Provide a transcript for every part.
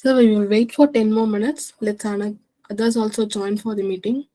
So we will wait for 10 more minutes. Let's others also join for the meeting.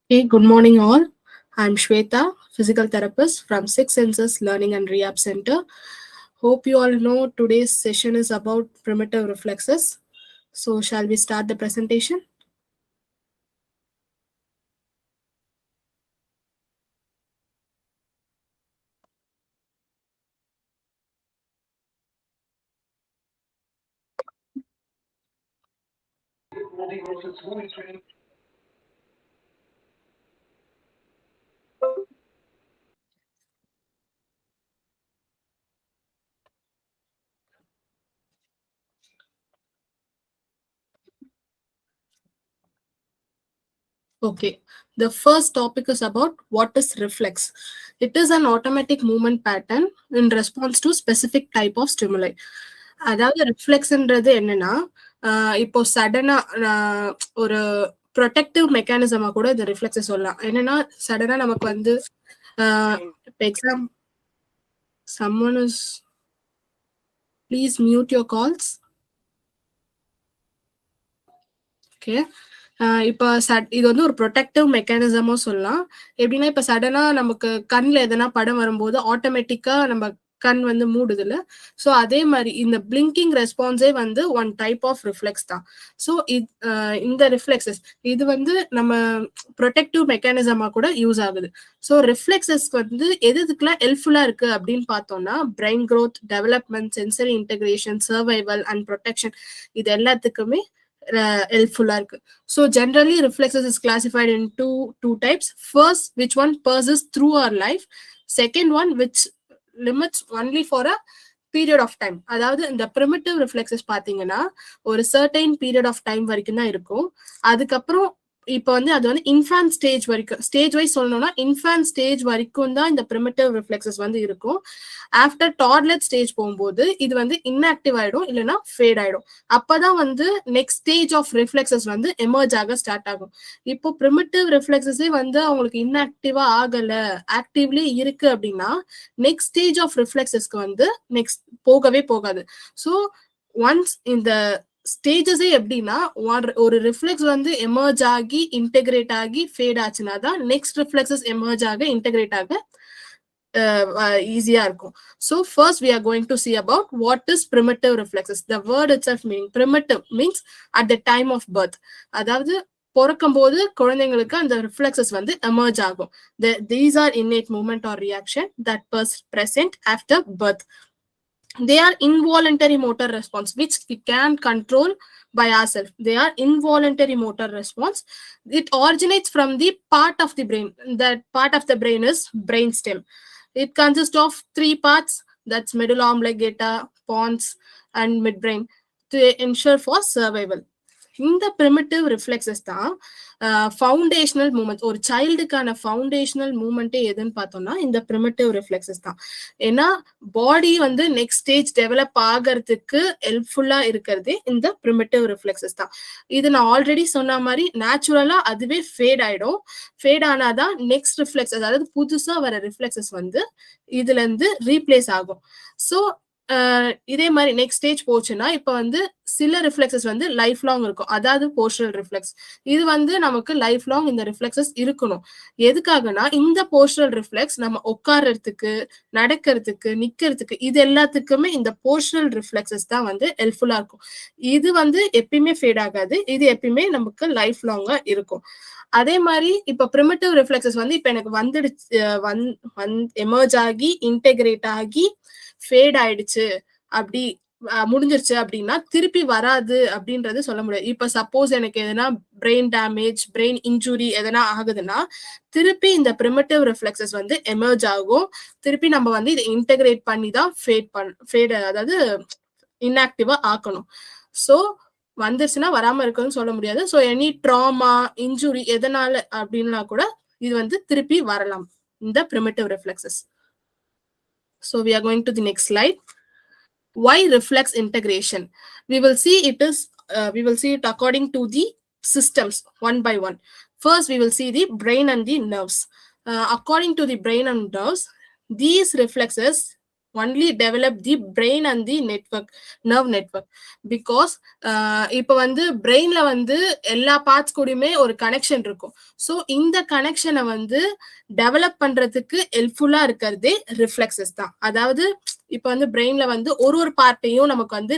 Hey, good morning all. I'm Shweta, physical therapist from Six Senses Learning and Rehab Center. Hope you all know today's session is about primitive reflexes. So shall we start the presentation? Okay, the first topic is about what is reflex. It is an automatic movement pattern in response to specific type of stimuli. அதாவது ரிஃப்ளெக்ஸ்ன்றது என்னன்னா இப்போ சடனா ஒரு protective மெக்கானிசமா கூட இந்த ரிஃப்ளெக்ஸை சொல்லலாம். என்னன்னா சடனா நமக்கு வந்து exam someone is please mute your calls. Okay. இப்போ இது வந்து ஒரு ப்ரொடெக்டிவ் மெக்கானிசமும் சொல்லலாம். எப்படின்னா இப்போ சடனா நமக்கு கண்ணில் எதனா படம் வரும்போது ஆட்டோமேட்டிக்கா நம்ம கண் வந்து மூடுதுல. ஸோ அதே மாதிரி இந்த பிளிங்கிங் ரெஸ்பான்ஸே வந்து ஒன் டைப் ஆஃப் ரிஃப்ளெக்ஸ் தான். ஸோ இந்த ரிஃப்ளெக்ஸஸ் இது வந்து நம்ம ப்ரொடெக்டிவ் மெக்கானிசமா கூட யூஸ் ஆகுது. ஸோ ரிஃப்ளெக்ஸஸ் வந்து எதுக்கெல்லாம் ஹெல்ப்ஃபுல்லா இருக்கு அப்படின்னு பார்த்தோம்னா brain growth, development, sensory integration, survival and protection இது எல்லாத்துக்குமே helpful. So generally reflexes is classified into two types. First, which one persists through our life. Second one, which limits only for a period of time. அதாவது இந்த primitive reflexes பாத்தீங்கன்னா ஒரு certain period of time வரைக்கும் தான் இருக்கும். அதுக்கப்புறம் இப்போ வந்து அது வந்து இன்ஃபான்ட் ஸ்டேஜ் வரைக்கும், ஸ்டேஜ் வைஸ் சொல்லணும்னா இன்ஃபான்ட் ஸ்டேஜ் வரைக்கும் தான் இந்த பிரிமிட்டிவ் ரிஃப்ளெக்ஸஸ் வந்து இருக்கும். ஆஃப்டர் டாட்லெட் ஸ்டேஜ் போகும்போது இது வந்து இன்ஆக்டிவ் ஆயிடும், இல்லைன்னா ஃபேட் ஆயிடும். அப்பதான் வந்து நெக்ஸ்ட் ஸ்டேஜ் ஆஃப் ரிஃப்ளெக்ஸஸ் வந்து எமர்ஜ் ஆக ஸ்டார்ட் ஆகும். இப்போ பிரிமிட்டிவ் ரிஃப்ளெக்ஸஸே வந்து அவங்களுக்கு இன்ஆக்டிவா ஆகல, ஆக்டிவ்லி இருக்கு அப்படின்னா நெக்ஸ்ட் ஸ்டேஜ் ஆஃப் ரிஃப்ளெக்ஸஸ்க்கு வந்து நெக்ஸ்ட் போகவே போகாது. ஸோ ஒன்ஸ் இந்த ஸ்டேஜஸே எப்படின்னா ஒரு ரிஃப்ளெக்ஸ் வந்து எமர்ஜ் ஆகி இன்டெகிரேட் ஆகி ஃபேட் ஆச்சுன்னா தான் நெக்ஸ்ட் ரிஃப்ளெக்ஸஸ் எமர்ஜ் ஆக இன்டெகிரேட் ஆக ஈஸியா இருக்கும். So first we are going to see about what is primitive reflexes. The word itself meaning primitive means at the time of birth. அதாவது பிறக்கும் போது குழந்தைங்களுக்கு அந்த ரிஃப்ளெக்ஸஸ் வந்து எமர்ஜ் ஆகும். These are innate movement or reaction that present after birth. They are involuntary motor response which we can control by ourselves. They are involuntary motor response. It originates from the part of the brain. That part of the brain is brainstem. It consists of three parts, that's medulla oblongata, pons and midbrain, to ensure for survival. இந்த primitive reflexes தான் foundational moment. ஒரு சைல்டுக்கான foundational மூமெண்ட்டே எதுன்னு பார்த்தோம்னா இந்த primitive reflexes தான். ஏன்னா பாடி வந்து next stage develop ஆகிறதுக்கு ஹெல்ப்ஃபுல்லா இருக்கிறதே இந்த primitive reflexes தான். இது நான் ஆல்ரெடி சொன்ன மாதிரி நேச்சுரலா அதுவே ஃபேட் ஆயிடும். ஃபேட் ஆனாதான் நெக்ஸ்ட் ரிஃப்ளெக்ஸ், அதாவது புதுசா வர ரிஃப்ளெக்ஸஸ் வந்து இதுல இருந்து ரீப்ளேஸ் ஆகும். ஸோ இதே மாதிரி நெக்ஸ்ட் ஸ்டேஜ் போச்சுன்னா இப்ப வந்து சில ரிஃப்ளெக்ஸஸ் வந்து லைஃப் லாங் இருக்கும். அதாவது போஸ்டரல் ரிஃப்ளெக்ஸ் இது வந்து நமக்கு லைஃப் லாங் இந்த ரிஃப்ளெக்ஸஸ் இருக்கணும். எதுக்காகனா இந்த போஸ்டரல் ரிஃப்ளெக்ஸ் நம்ம உட்கார்றதுக்கு, நடக்கிறதுக்கு, நிக்கிறதுக்கு இது எல்லாத்துக்குமே இந்த போஸ்டரல் ரிஃப்ளெக்ஸஸ் தான் வந்து ஹெல்ப்ஃபுல்லா இருக்கும். இது வந்து எப்பயுமே ஃபேட் ஆகாது, இது எப்பயுமே நமக்கு லைஃப் லாங்கா இருக்கும். அதே மாதிரி இப்ப primitive reflexes வந்து இப்ப எனக்கு வந்துடுச்சு, எமர்ஜ் ஆகி இன்டெகிரேட் ஆகி ஃபேட் ஆயிடுச்சு, அப்படி முடிஞ்சிருச்சு அப்படின்னா திருப்பி வராது அப்படின்றது சொல்ல முடியாது. இப்ப சப்போஸ் எனக்கு எதனா பிரெயின் டேமேஜ், பிரெயின் இன்ஜுரி எதனா ஆகுதுன்னா திருப்பி இந்த primitive reflexes வந்து எமர்ஜ் ஆகும். திருப்பி நம்ம வந்து இதை இன்டெகிரேட் பண்ணி தான் ஃபேட் அதாவது இன்ஆக்டிவா ஆக்கணும். ஸோ வந்துருச்சுன்னா வராம இருக்குன்னு சொல்ல முடியாது. ஸோ எனி ட்ராமா, இன்ஜுரி எதனால அப்படின்னா கூட இது வந்து திருப்பி வரலாம் இந்த primitive reflexes. So we are going to the next slide. Why reflex integration? We will see it according to the systems one by one. First, we will see the brain and the nerves. According to the brain and nerves, these reflexes only develop the brain and the nerve network, because இப்ப வந்து பிரெயின்ல வந்து எல்லா parts கூடயுமே ஒரு connection இருக்கும். So இந்த கனெக்ஷனை வந்து develop பண்றதுக்கு ஹெல்ப்ஃபுல்லா இருக்கிறதே ரிஃப்ளெக்ஸஸ் தான். அதாவது இப்ப வந்து பிரெயின்ல வந்து ஒரு பார்ட்டையும் நமக்கு வந்து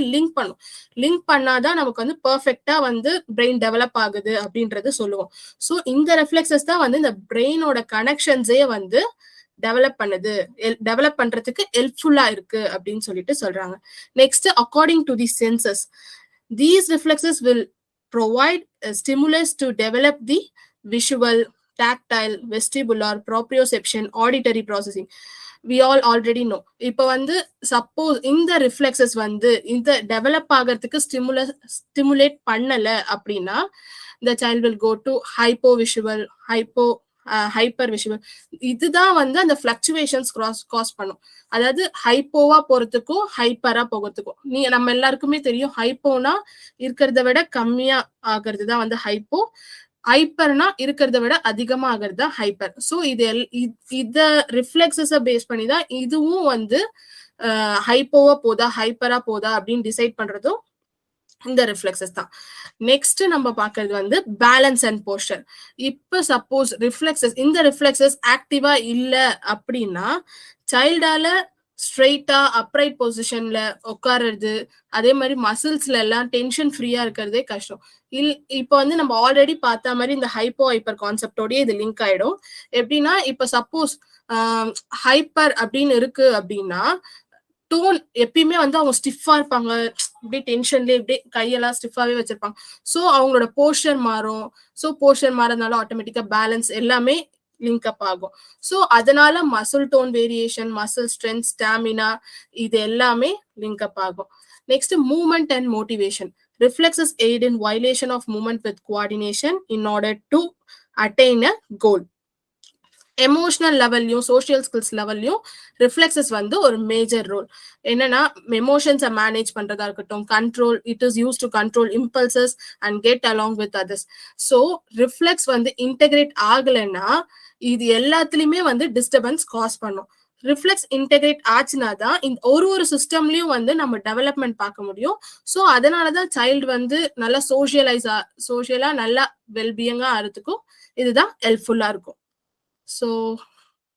லிங்க் பண்ணாதான் நமக்கு வந்து பெர்ஃபெக்டா வந்து பிரெயின் டெவலப் ஆகுது அப்படின்றது சொல்லுவோம். ஸோ இந்த ரிஃப்ளெக்ஸஸ் தான் வந்து இந்த பிரெயினோட கனெக்ஷன்ஸே வந்து டெவலப் பண்றதுக்கு ஹெல்ப்ஃபுல்லா இருக்கு அப்படின்னு சொல்லிட்டு சொல்றாங்க. Next, according to the census, these reflexes will provide a stimulus to develop the visual, tactile, vestibular, proprioception, auditory processing. We all already know. இப்போ வந்து சப்போஸ் இந்த ரிஃப்ளெக்ஸஸ் வந்து இந்த டெவலப் ஆகிறதுக்கு ஸ்டிமுலேட் பண்ணல அப்படின்னா the child will go to hypovisual, hyper visual. இதுதான் வந்து அந்த ஃபிளக்சுவேஷன்ஸ் காஸ் பண்ணும். அதாவது ஹைப்போவா போறதுக்கும் ஹைப்பரா போகிறதுக்கும். நம்ம எல்லாருக்குமே தெரியும், ஹைப்போனா இருக்கிறத விட கம்மியா ஆகிறது தான் வந்து ஹைப்போ, ஹைப்பர்னா இருக்கிறத விட அதிகமா ஆகிறது தான் ஹைப்பர். ஸோ இத ரிஃப்ளெக்ஸஸ பேஸ் பண்ணி தான் இதுவும் வந்து ஹைப்போவா போதா ஹைப்பரா போதா அப்படின்னு டிசைட் பண்றதும் இந்த ரிஃப்ளெக்ஸஸ் தான். நெக்ஸ்ட் நம்ம பாக்குறது வந்து பேலன்ஸ் அண்ட் போஸ்டர். இப்ப சப்போஸ் இந்த ரிஃப்ளெக்ஸஸ் ஆக்டிவா இல்ல அப்படின்னா சைல்டால ஸ்ட்ரெயிட்டா அப்ரைட் பொசிஷன்ல உட்காருறது, அதே மாதிரி மசில்ஸ்ல எல்லாம் டென்ஷன் ஃப்ரீயா இருக்கிறதே கஷ்டம். இப்ப வந்து நம்ம ஆல்ரெடி பார்த்த மாதிரி இந்த ஹைப்போ ஹைப்பர் கான்செப்டோடய இது லிங்க் ஆயிடும். எப்படின்னா இப்ப சப்போஸ் ஹைப்பர் அப்படின்னு இருக்கு அப்படின்னா டோன் எப்பயுமே வந்து அவங்க ஸ்டிஃபா இருப்பாங்க, இப்படியே டென்ஷன்லேயே இப்படியே கையெல்லாம் ஸ்டிஃபாவே வச்சிருப்பாங்க. ஸோ அவங்களோட போஸ்டர் மாறும். ஸோ போஸ்டர் மாறதுனால ஆட்டோமேட்டிக்கா பேலன்ஸ் எல்லாமே லிங்க் அப் ஆகும். ஸோ அதனால muscle tone variation, muscle strength, stamina இது எல்லாமே லிங்க் அப் ஆகும். Next movement and motivation. Reflexes aid in violation of movement with coordination in order to attain a goal. Emotional லெவல்லையும் social skills லெவல்லையும் reflexes வந்து ஒரு major role. என்னன்னா எமோஷன்ஸை manage பண்றதா இருக்கட்டும், control, it is use to control impulses and get along with others. So reflex வந்து integrate ஆகலைன்னா இது எல்லாத்துலயுமே வந்து டிஸ்டர்பன்ஸ் காஸ் பண்ணும். ரிஃப்ளெக்ஸ் இன்டெகிரேட் ஆச்சுன்னா தான் இந்த ஒரு சிஸ்டம்லயும் வந்து நம்ம டெவலப்மெண்ட் பார்க்க முடியும். ஸோ அதனாலதான் சைல்டு வந்து நல்லா சோஷியலா நல்லா வெல்பீயிங்கா ஆகிறதுக்கும் இதுதான் ஹெல்ப்ஃபுல்லா இருக்கும். So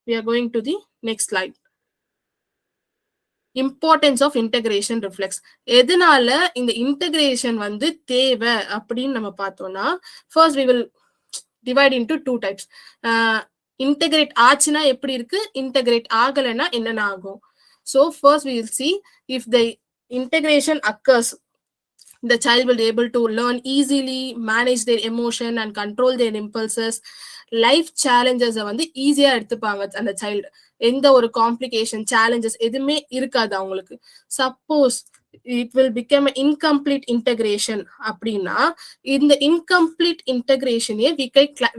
we are going to the next slide. Importance of integration reflex. எதனால இந்த integration வந்து தேவை அப்படின்னு நம்ம பார்த்தோம்னா, first we will divide into two types. Integrate ஆச்சுன்னா எப்படி இருக்கு, integrate ஆகலைன்னா என்னென்ன ஆகும். So first we will see if the integration occurs, the child will be able to learn easily, manage their emotion and control their impulses. Life challenges வந்து ஈஸியா எடுத்துப்பாங்க அந்த சைல்டு. எந்த ஒரு காம்ப்ளிகேஷன், சேலஞ்சஸ் எதுவுமே இருக்காது அவங்களுக்கு. Suppose it will become incomplete integration அப்படின்னா இந்த incomplete இன்டெகிரேஷனே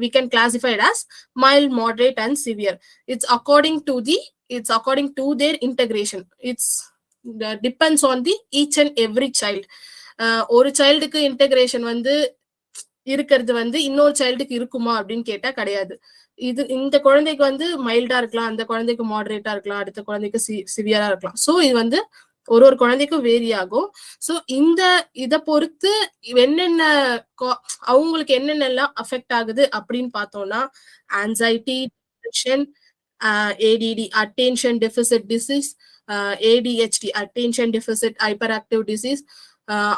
we can classify it as mild, moderate and severe. It's according to their integration. It's depends on the each and every child. ஒரு சைல்டுக்கு integration வந்து இருக்கிறது வந்து இன்னொரு சைல்டுக்கு இருக்குமா அப்படின்னு கேட்டா கிடையாது. இந்த குழந்தைக்கு வந்து மைல்டா இருக்கலாம், அந்த குழந்தைக்கு மாடரேட்டா இருக்கலாம், அடுத்த குழந்தைக்கு சிவியரா இருக்கலாம். ஸோ இது வந்து ஒரு குழந்தைக்கும் வேரி ஆகும். ஸோ இதை பொறுத்து என்னென்ன அவங்களுக்கு என்னென்னலாம் அஃபெக்ட் ஆகுது அப்படின்னு பார்த்தோம்னா anxiety, depression, ADD attention deficit disease, ADHD attention deficit hyperactive disease,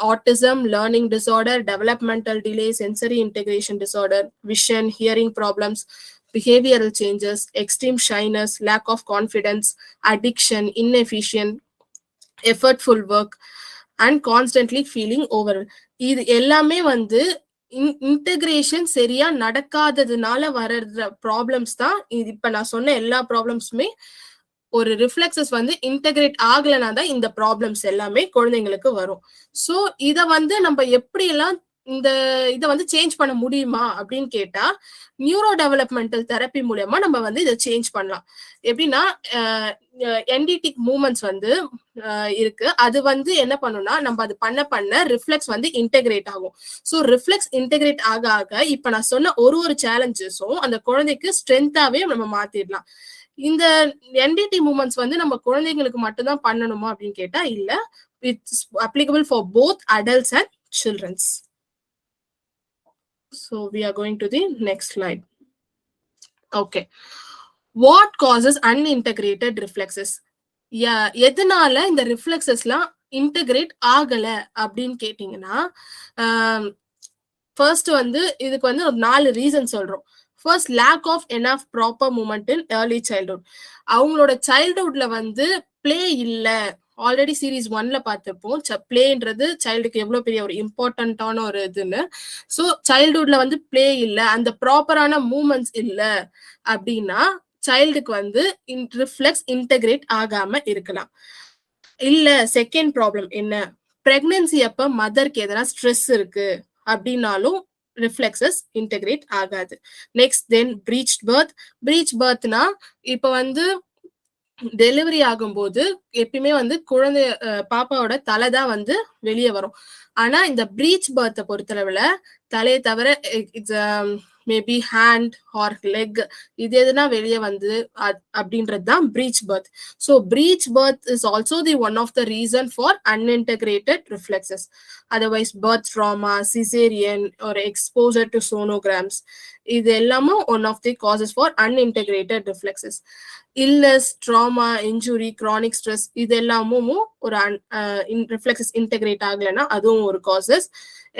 autism, learning disorder, developmental delay, sensory integration disorder, vision, hearing problems, behavioral changes, extreme shyness, lack of confidence, addiction, inefficient, effortful work and constantly feeling overwhelmed. இது எல்லாமே வந்து integration சரியா நடக்காததுனால வர்ற problems தான். இது இப்ப நான் சொன்ன எல்லா ப்ராப்ளம்ஸுமே ஒரு ரிஃப்ளெக்ஸஸ் வந்து இன்டெகிரேட் ஆகலைன்னா தான் இந்த ப்ராப்ளம்ஸ் எல்லாமே குழந்தைங்களுக்கு வரும். ஸோ இதை வந்து நம்ம எப்படி எல்லாம் இதை வந்து சேஞ்ச் பண்ண முடியுமா அப்படின்னு கேட்டா நியூரோ டெவலப்மெண்டல் தெரப்பி மூலமா நம்ம வந்து இதை சேஞ்ச் பண்ணலாம். எப்படின்னா என்டிடிக் மூவ்மெண்ட்ஸ் வந்து இருக்கு. அது வந்து என்ன பண்ணும்னா நம்ம அது பண்ண ரிஃப்ளெக்ஸ் வந்து இன்டெகிரேட் ஆகும். ஸோ ரிஃப்ளெக்ஸ் இன்டெகிரேட் ஆக இப்ப நான் சொன்ன ஒரு சேலஞ்சஸும் அந்த குழந்தைக்கு ஸ்ட்ரென்த்தாவே நம்ம மாத்திடலாம். இந்த என்டிடி மூவ்மெண்ட்ஸ் வந்து நம்ம குழந்தைங்களுக்கு மட்டும்தான் பண்ணணுமா அப்படின்னு கேட்டா இல்ல, it's applicable for both adults and childrens. So we are going to the next slide. Okay. What causes unintegrated reflexes? எதனால இந்த ரிஃப்ளெக்ஸஸ்லாம் இன்டெகிரேட் ஆகல அப்படின்னு கேட்டீங்கன்னா ஃபர்ஸ்ட் வந்து இதுக்கு வந்து ஒரு 4 ரீசன் சொல்றோம். First, lack of enough proper movement in early childhood. அவங்களோட சைல்ட்ஹுட்ல வந்து பிளே இல்ல, ஆல்ரெடி சீரீஸ் 1ல பார்த்திருப்போம் பிளேன்றது சைல்டுக்கு எவ்வளவு பெரிய ஒரு இம்பார்ட்டன்டான ஒரு இதுன்னு. ஸோ சைல்ட்ஹுட்ல வந்து பிளே இல்ல, அந்த ப்ராப்பரான மூமெண்ட்ஸ் இல்ல அப்படின்னா சைல்டுக்கு வந்து ரிஃப்ளெக்ஸ் இன்டெகிரேட் ஆகாம இருக்கலாம். இல்ல செகண்ட் ப்ராப்ளம் என்ன, பிரெக்னன்சி அப்ப மதருக்கு எதனா ஸ்ட்ரெஸ் இருக்கு அப்படின்னாலும் ரிஃப்ளெக்சஸ் இன்டெகிரேட் ஆகாது. நெக்ஸ்ட் தென் பிரீச் பர்த்னா இப்ப வந்து டெலிவரி ஆகும்போது எப்பயுமே வந்து குழந்தை பாப்பாவோட தலை தான் வந்து வெளியே வரும். ஆனா இந்த பிரீச் பர்த்தை பொறுத்தளவுல தலையை தவிர மேபி ஹேண்ட் ஆர் லெக் இது எதுனா வெளியே வந்து அப்படின்றது தான் breech birth. So breech birth is also the one of the reason for unintegrated reflexes. Otherwise birth trauma, caesarean ஒரு எக்ஸ்போசர் டு சோனோகிராம்ஸ் இது எல்லாமும் one of the causes for unintegrated reflexes. Illness, trauma, injury, chronic stress இது எல்லாமும் ஒரு reflexes integrate ஆகலைன்னா அதுவும் ஒரு causes.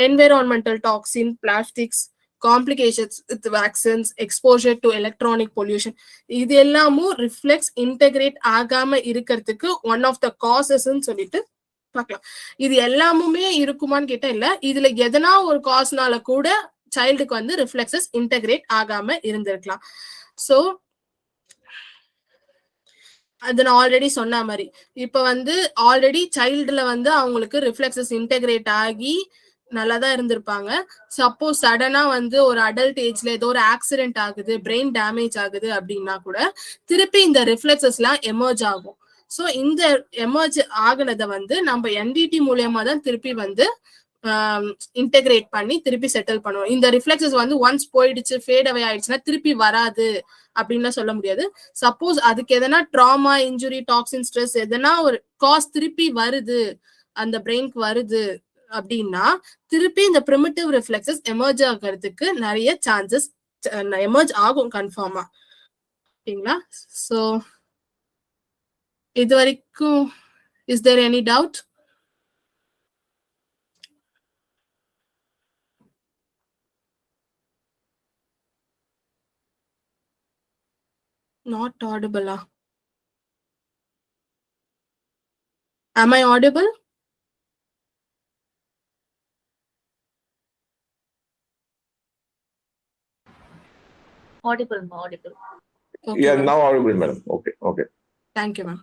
Environmental toxin, plastics, complications with vaccines, exposure to electronic pollution இது எல்லாமும் ரிஃப்ளெக்ஸ் இன்டெகிரேட் ஆகாம இருக்கிறதுக்கு ஒன் ஆஃப் த காசஸ்ன்னு சொல்லிட்டு பார்க்கலாம். இது எல்லாமுமே இருக்குமான்னு கேட்டா இல்ல, இதுல எதனா ஒரு காஸ்னால கூட சைல்டுக்கு வந்து ரிஃப்ளெக்சஸ் இன்டெகிரேட் ஆகாம இருந்திருக்கலாம். ஸோ அது நான் ஆல்ரெடி சொன்ன மாதிரி இப்ப வந்து ஆல்ரெடி சைல்டுல வந்து அவங்களுக்கு ரிஃப்ளெக்சஸ் இன்டெகிரேட் ஆகி நல்லா தான் இருந்திருப்பாங்க. சப்போஸ் சடனா வந்து ஒரு அடல்ட் ஏஜ்ல ஏதோ ஒரு ஆக்சிடென்ட் ஆகுது, பிரெயின் டேமேஜ் ஆகுது அப்படின்னா கூட திருப்பி இந்த ரிஃப்ளெக்சஸ் எல்லாம் எமர்ஜ் ஆகும். ஸோ இந்த எமர்ஜ் ஆகுனதை வந்து நம்ம என்டிடி மூலியமா தான் திருப்பி வந்து இன்டெகிரேட் பண்ணி திருப்பி செட்டில் பண்ணுவோம். இந்த ரிஃப்ளெக்சஸ் வந்து ஒன்ஸ் போயிடுச்சு, ஃபேட் அவே ஆயிடுச்சுன்னா திருப்பி வராது அப்படின்னு சொல்ல முடியாது. சப்போஸ் அதுக்கு எதனா ட்ராமா, இன்ஜுரி, டாக்ஸின், ஸ்ட்ரெஸ் எதனா ஒரு காஸ் திருப்பி வருது, அந்த பிரெயினுக்கு வருது அப்படின்னா திருப்பி இந்த பிரிமிட்டிவ் ரிஃப்ளெக்சஸ் எமர்ஜ் ஆகிறதுக்கு நிறைய சான்சஸ் எமர்ஜ் ஆகும் கன்ஃபார்மா. ஓகேங்களா? ஸோ இது வரைக்கும் is there any doubt? Not audible. Am I audible? Audible, audible. Okay, yeah, now audible, madam. Okay. Thank you, ma'am.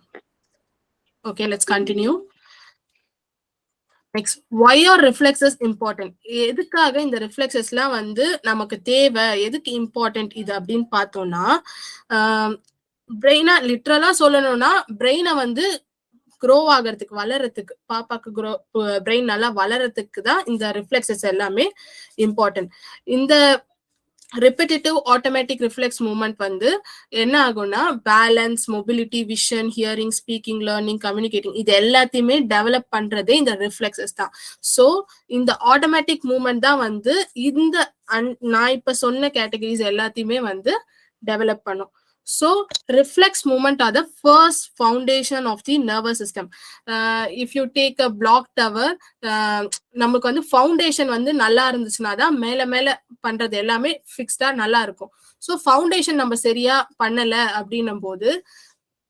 Okay, let's continue. Next, why are reflexes important? எதுக்காக இந்த ரிஃப்ளெக்சஸ்லாம் வந்து நமக்கு தேவை, எதுக்கு இம்பார்ட்டன்ட் இது அப்படின்னு பார்த்தோம்னா, பிரெயினா லிட்ரலா சொல்லணும்னா பிரெயினை வந்து க்ரோ ஆகிறதுக்கு, வளர்றதுக்கு, பாப்பாக்கு பிரெயின் நல்லா வளர்றதுக்கு தான் இந்த ரிஃப்ளெக்சஸ் எல்லாமே இம்பார்ட்டன்ட். இந்த ரிப்பீட்டேட்டிவ் ஆட்டோமேட்டிக் ரிஃப்ளெக்ஸ் மூவ்மெண்ட் வந்து என்ன ஆகும்னா balance, mobility, vision, hearing, speaking, learning, communicating இது எல்லாத்தையுமே டெவலப் பண்றதே இந்த ரிஃப்ளெக்சஸ் தான். ஸோ இந்த ஆட்டோமேட்டிக் மூவ்மெண்ட் தான் வந்து இந்த நான் இப்ப சொன்ன கேட்டகரிஸ் எல்லாத்தையுமே வந்து டெவலப் பண்ணும். So reflex movement are the first foundation of the nervous system. If you take a block tower, நமக்கு வந்து ஃபவுண்டேஷன் வந்து நல்லா இருந்துச்சுன்னா தான் மேல மேல பண்றது எல்லாமே ஃபிக்ஸ்டா நல்லா இருக்கும். ஸோ ஃபவுண்டேஷன் நம்ம சரியா பண்ணல அப்படின்னும் போது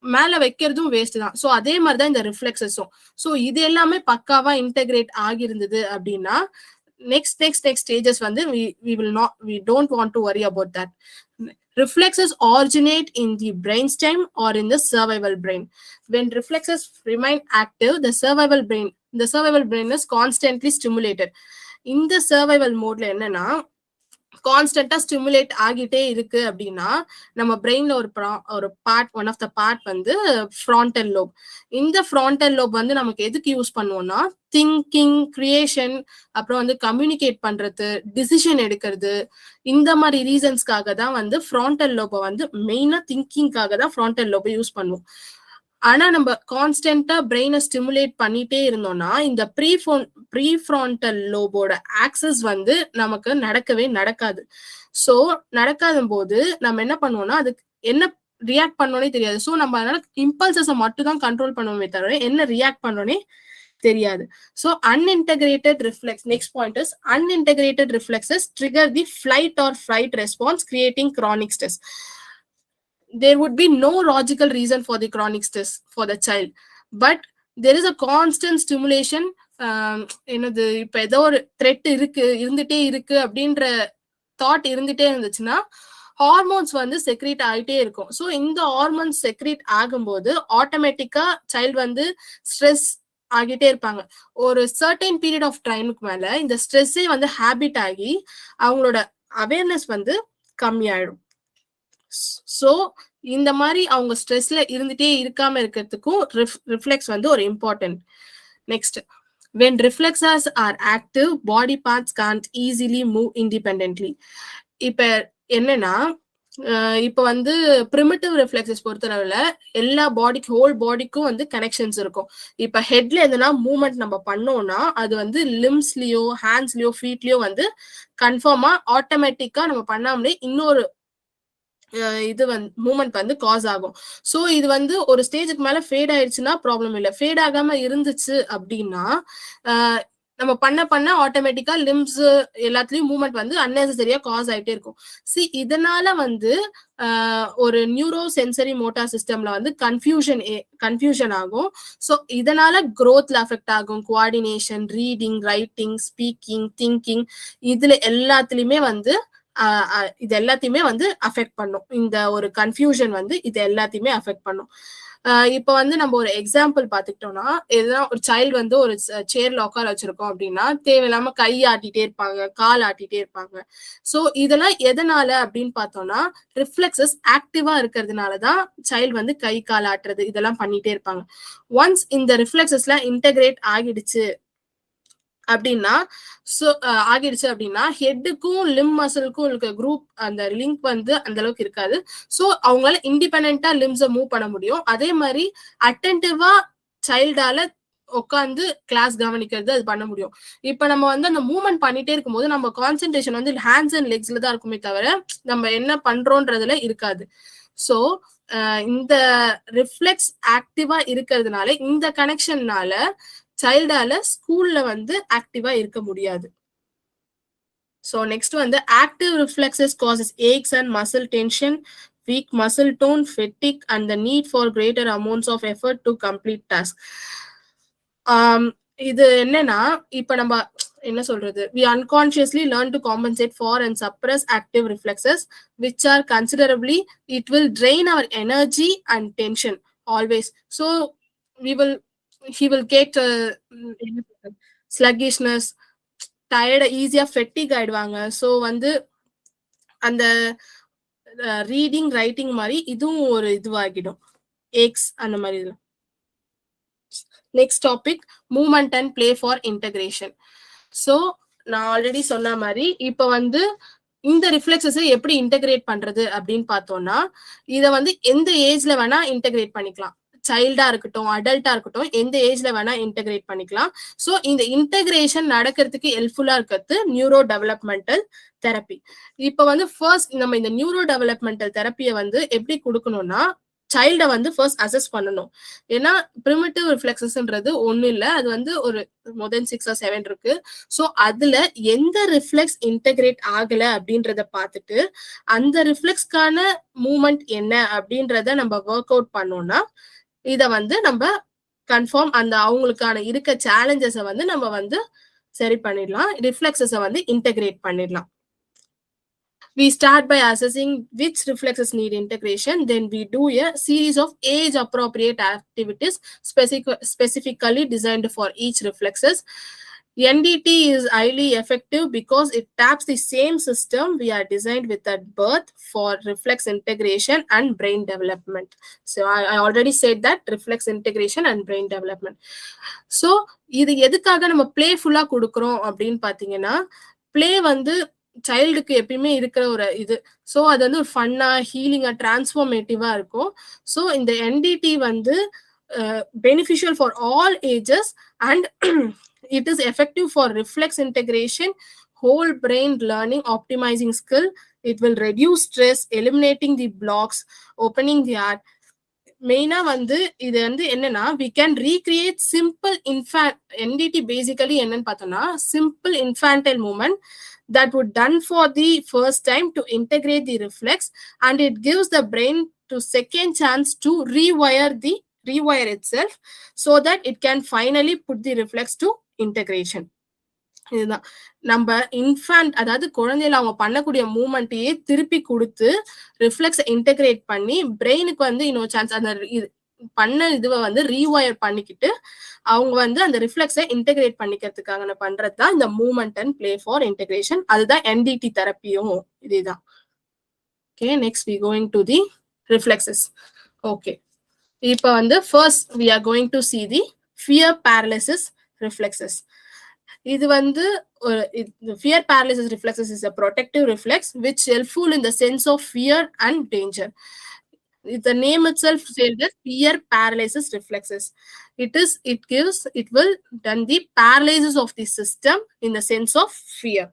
மேல வைக்கிறதும் வேஸ்ட் தான். ஸோ அதே மாதிரிதான் இந்த ரிஃப்ளெக்சஸும். ஸோ இது எல்லாமே பக்காவா இன்டெகிரேட் ஆகியிருந்தது அப்படின்னா next stages வந்து we don't want to worry about that. Reflexes originate in the brainstem or in the cervical brain. When reflexes remain active, the cervical brain is constantly stimulated. In the survival mode என்னன்னா கான்ஸ்டன்டா stimulate ஆகிட்டே இருக்கு அப்படின்னா நம்ம பிரெயின்ல ஒரு part, one of the part வந்து frontal lobe. இந்த frontal lobe வந்து நமக்கு எதுக்கு யூஸ் பண்ணுவோம்னா திங்கிங், கிரியேஷன், அப்புறம் வந்து கம்யூனிகேட் பண்றது, டிசிஷன் எடுக்கிறது, இந்த மாதிரி ரீசன்ஸ்க்காக தான் வந்து ஃப்ரான்டல் லோபை வந்து மெயினா திங்கிங்காக தான் ஃப்ரான்டல் லோபை யூஸ் பண்ணுவோம். ஆனா நம்ம கான்ஸ்டன்டா பிரெயினை ஸ்டிமுலேட் பண்ணிட்டே இருந்தோம்னா இந்த ப்ரீஃப்ரான்டல் லோபோட ஆக்சஸ் வந்து நமக்கு நடக்காது. ஸோ நடக்காத போது நம்ம என்ன பண்ணுவோம்னா அதுக்கு என்ன ரியாக்ட் பண்ணோனே தெரியாது. ஸோ நம்ம அதனால இம்பல்சஸை மட்டும் தான் கண்ட்ரோல் பண்ணுவோமே தவிர என்ன ரியாக்ட் பண்ணோனே தெரியாது. So unintegrated reflex, next point is unintegrated reflexes trigger the flight or fright response creating chronic stress. There would be no logical reason for the chronic stress for the child, but there is a constant stimulation. என்னது இப்ப ஏதோ ஒரு thread இருந்துட்டே இருக்கு அப்படின்ற thought இருந்துட்டே இருந்துச்சுன்னா hormones வந்து செக்ரீட் ஆகிட்டே இருக்கும். ஸோ இந்த ஹார்மோன்ஸ் செக்ரீட் ஆகும்போது ஆட்டோமேட்டிக்கா சைல்டு வந்து ஸ்ட்ரெஸ் ஆகிட்டே இருப்பாங்க. ஒரு சர்டைன் பீரியட் ஆஃப் டைமுக்கு மேல இந்த ஸ்ட்ரெஸ்ஸே வந்து ஹேபிட் ஆகி அவங்களோட அவேர்னஸ் வந்து கம்மியாயிடும். ஸோ இந்த மாதிரி அவங்க ஸ்ட்ரெஸ்ல இருந்துட்டே இருக்காம இருக்கிறதுக்கும் ரிஃப்ளெக்ஸ் வந்து ஒரு important. Next, when reflexes are active, body parts can't easily move independently. இப்ப என்னன்னா இப்ப வந்து பிரிமிட்டிவ் ரிஃப்ளெக்ஸஸ் பொறுத்தளவுல எல்லா பாடிக்கு ஹோல் பாடிக்கும் வந்து கனெக்ஷன்ஸ் இருக்கும். இப்ப ஹெட்ல எதுனா மூவ்மெண்ட் நம்ம பண்ணோம்னா அது வந்து லிம்ஸ்லயோ ஹேண்ட்ஸ்லயோ ஃபீட்லயோ வந்து கன்ஃபார்மா ஆட்டோமேட்டிக்கா நம்ம பண்ணாமலே இன்னொரு இது வந்து மூமெண்ட் வந்து காஸ் ஆகும். ஸோ இது வந்து ஒரு ஸ்டேஜுக்கு மேல ஃபேட் ஆயிடுச்சுன்னா ப்ராப்ளம் இல்லை. ஃபேட் ஆகாம இருந்துச்சு அப்படின்னா நம்ம பண்ண ஆட்டோமேட்டிக்கா லிம்ஸ் எல்லாத்துலயும் மூவ்மெண்ட் வந்து அன்னெசரியா காஸ் ஆயிட்டே இருக்கும். இதனால வந்து ஒரு நியூரோ சென்சரி மோட்டார் சிஸ்டம்ல வந்து கன்ஃபியூஷன் ஆகும். ஸோ இதனால growthல அஃபெக்ட் ஆகும். Coordination, reading, writing, speaking, thinking, இதுல எல்லாத்துலயுமே வந்து இது எல்லாத்தையுமே வந்து அஃபெக்ட் பண்ணும். இந்த ஒரு கன்ஃபியூஷன் வந்து இது எல்லாத்தையுமே அஃபெக்ட் பண்ணும். இப்ப வந்து நம்ம ஒரு எக்ஸாம்பிள் பாத்துக்கிட்டோம்னா, எதுனா ஒரு சைல்டு வந்து ஒரு சேர்ல உட்கார வச்சிருக்கோம் அப்படின்னா தேவையில்லாம கை ஆட்டிட்டே இருப்பாங்க, கால் ஆட்டிட்டே இருப்பாங்க. சோ இதெல்லாம் எதனால அப்படின்னு பார்த்தோம்னா ரிஃப்ளெக்சஸ் ஆக்டிவா இருக்கிறதுனாலதான் சைல்டு வந்து கை கால் ஆட்டுறது இதெல்லாம் பண்ணிட்டே இருப்பாங்க. ஒன்ஸ் இந்த ரிஃப்ளெக்சஸ்லாம் இன்டெகிரேட் ஆகிடுச்சு அப்படின்னா ஹெட்டுக்கும் லிம் மசிலுக்கும் இருக்க குரூப் அந்த லிங்க் வந்து அந்த அளவுக்கு இருக்காது. ஸோ அவங்களால இண்டிபெண்டா லிம்ஸை மூவ் பண்ண முடியும். அதே மாதிரி அட்டென்டிவா சைல்டால உட்காந்து கிளாஸ் கவனிக்கிறது அது பண்ண முடியும். இப்ப நம்ம வந்து அந்த மூவ்மெண்ட் பண்ணிட்டே இருக்கும்போது நம்ம கான்சென்ட்ரேஷன் வந்து ஹேண்ட்ஸ் அண்ட் லெக்ஸ்ல தான் இருக்குமே தவிர நம்ம என்ன பண்றோன்றதுல இருக்காது. ஸோ இந்த ரிஃப்ளெக்ஸ் ஆக்டிவா இருக்கிறதுனால இந்த கனெக்ஷன்னால சைல்டால ஸ்கூல்ல வந்து ஆக்டிவா இருக்க முடியாது. So next வந்து active reflexes causes aches and muscle tension, weak muscle tone, fatigue and the need for greater amounts of effort to complete task. இது என்னன்னா இப்ப நம்ம என்ன சொல்றது, we unconsciously learn to compensate for and suppress active reflexes which are considerably, it will drain our energy and tension always. So he will get sluggishness, tired, ஈஸியா ஃபெட்டிக் ஆயிடுவாங்க. So வந்து அந்த ரீடிங் ரைட்டிங் மாதிரி இதுவும் ஒரு இதுவாகிடும், ஏக்ஸ் அந்த மாதிரி. Next topic, movement and play for integration. So நான் ஆல்ரெடி சொன்ன மாதிரி இப்ப வந்து இந்த ரிஃப்ளெக்ஸஸ் எப்படி இன்டகிரேட் பண்றது அப்படின்னு பார்த்தோம்னா இதை வந்து எந்த ஏஜ்ல வேணா இன்டகிரேட் பண்ணிக்கலாம். சைல்டா இருக்கட்டும், அடல்ட்டா இருக்கட்டும், எந்த ஏஜ்ல வேணா இன்டகிரேட் பண்ணிக்கலாம். ஸோ இந்த இன்டகிரேஷன் நடக்கிறதுக்கு ஹெல்ப்ஃபுல்லா இருக்கிறது நியூரோ டெவலப்மெண்டல் தெரப்பி. இப்ப வந்து ஃபர்ஸ்ட் நம்ம இந்த நியூரோ டெவலப்மெண்டல் தெரப்பியை வந்து எப்படி கொடுக்கணும்னா சைல்டை வந்து ஃபர்ஸ்ட் அசஸ் பண்ணணும். ஏன்னா பிரிமிட்டிவ் ரிஃப்ளெக்ஸஸ்ன்றது ஒன்றும் இல்லை, அது வந்து ஒரு மோர் தென் 6 or 7 இருக்கு. ஸோ அதுல எந்த ரிஃப்ளெக்ஸ் இன்டகிரேட் ஆகல அப்படின்றத பார்த்துட்டு அந்த ரிஃப்ளெக்ஸ்க்கான மூவ்மெண்ட் என்ன அப்படின்றத நம்ம ஒர்க் அவுட் பண்ணோம்னா இத வந்து நம்ம கன்ஃபார்ம் அந்த அவங்களுக்கான இருக்க சேலஞ்சஸை வந்து நம்ம வந்து சரி பண்ணிடலாம், ரிஃப்ளெக்ஸஸை வந்து இன்டகிரேட் பண்ணிடலாம். We start by assessing which reflexes need integration. Then we do a series of age-appropriate activities specifically designed for each reflexes. NDT is highly effective because it taps the same system we are designed with at birth for reflex integration and brain development. So I already said that reflex integration and brain development. So இது எதுக்காக நம்ம பிளேஃபுல்லா கொடுக்குறோம் அப்படின்னு பாத்தீங்கன்னா play வந்து சைல்டுக்கு எப்பயுமே இருக்கிற ஒரு இது. ஸோ அது வந்து ஒரு ஃபன்னா, ஹீலிங்கா, டிரான்ஸ்ஃபார்மேட்டிவா இருக்கும். ஸோ இந்த என்டிடி வந்து beneficial for all ages and it is effective for reflex integration, whole brain learning, optimizing skill. It will reduce stress, eliminating the blocks, opening the heart. மெயினா வந்து இது வந்து என்னன்னா we can recreate simple NDT basically என்னன்னு பார்த்தோம்னா simple infantile movement that would done for the first time to integrate the reflex and it gives the brain to second chance to rewire the rewire itself so that it can finally put the reflex to integration. இதுதான் நம்ம infant, அதாவது குழந்தையில அவங்க பண்ணக்கூடிய மூமெண்ட்டையே திருப்பி கொடுத்து reflex integrate பண்ணி பிரெயினுக்கு வந்து இன்னொரு சான்ஸ் அந்த பண்ண இதுவை வந்து ரீவயர் பண்ணிக்கிட்டு அவங்க வந்து அந்த ரிஃப்ளெக்ஸை இன்டெகிரேட் பண்ணிக்கிறதுக்காக பண்றது தான் இந்த movement and play for integration. அதுதான் என்டிடி தெரப்பியும் இதுதான். Okay, next we going to the reflexes. Okay, இப்போ வந்து first we are going to see the fear paralysis reflexes. இது வந்து fear paralysis reflexes is a protective reflex which helpful in the sense of fear and danger. The name itself says that fear paralysis reflexes. It will done the paralysis of the system in the sense of fear.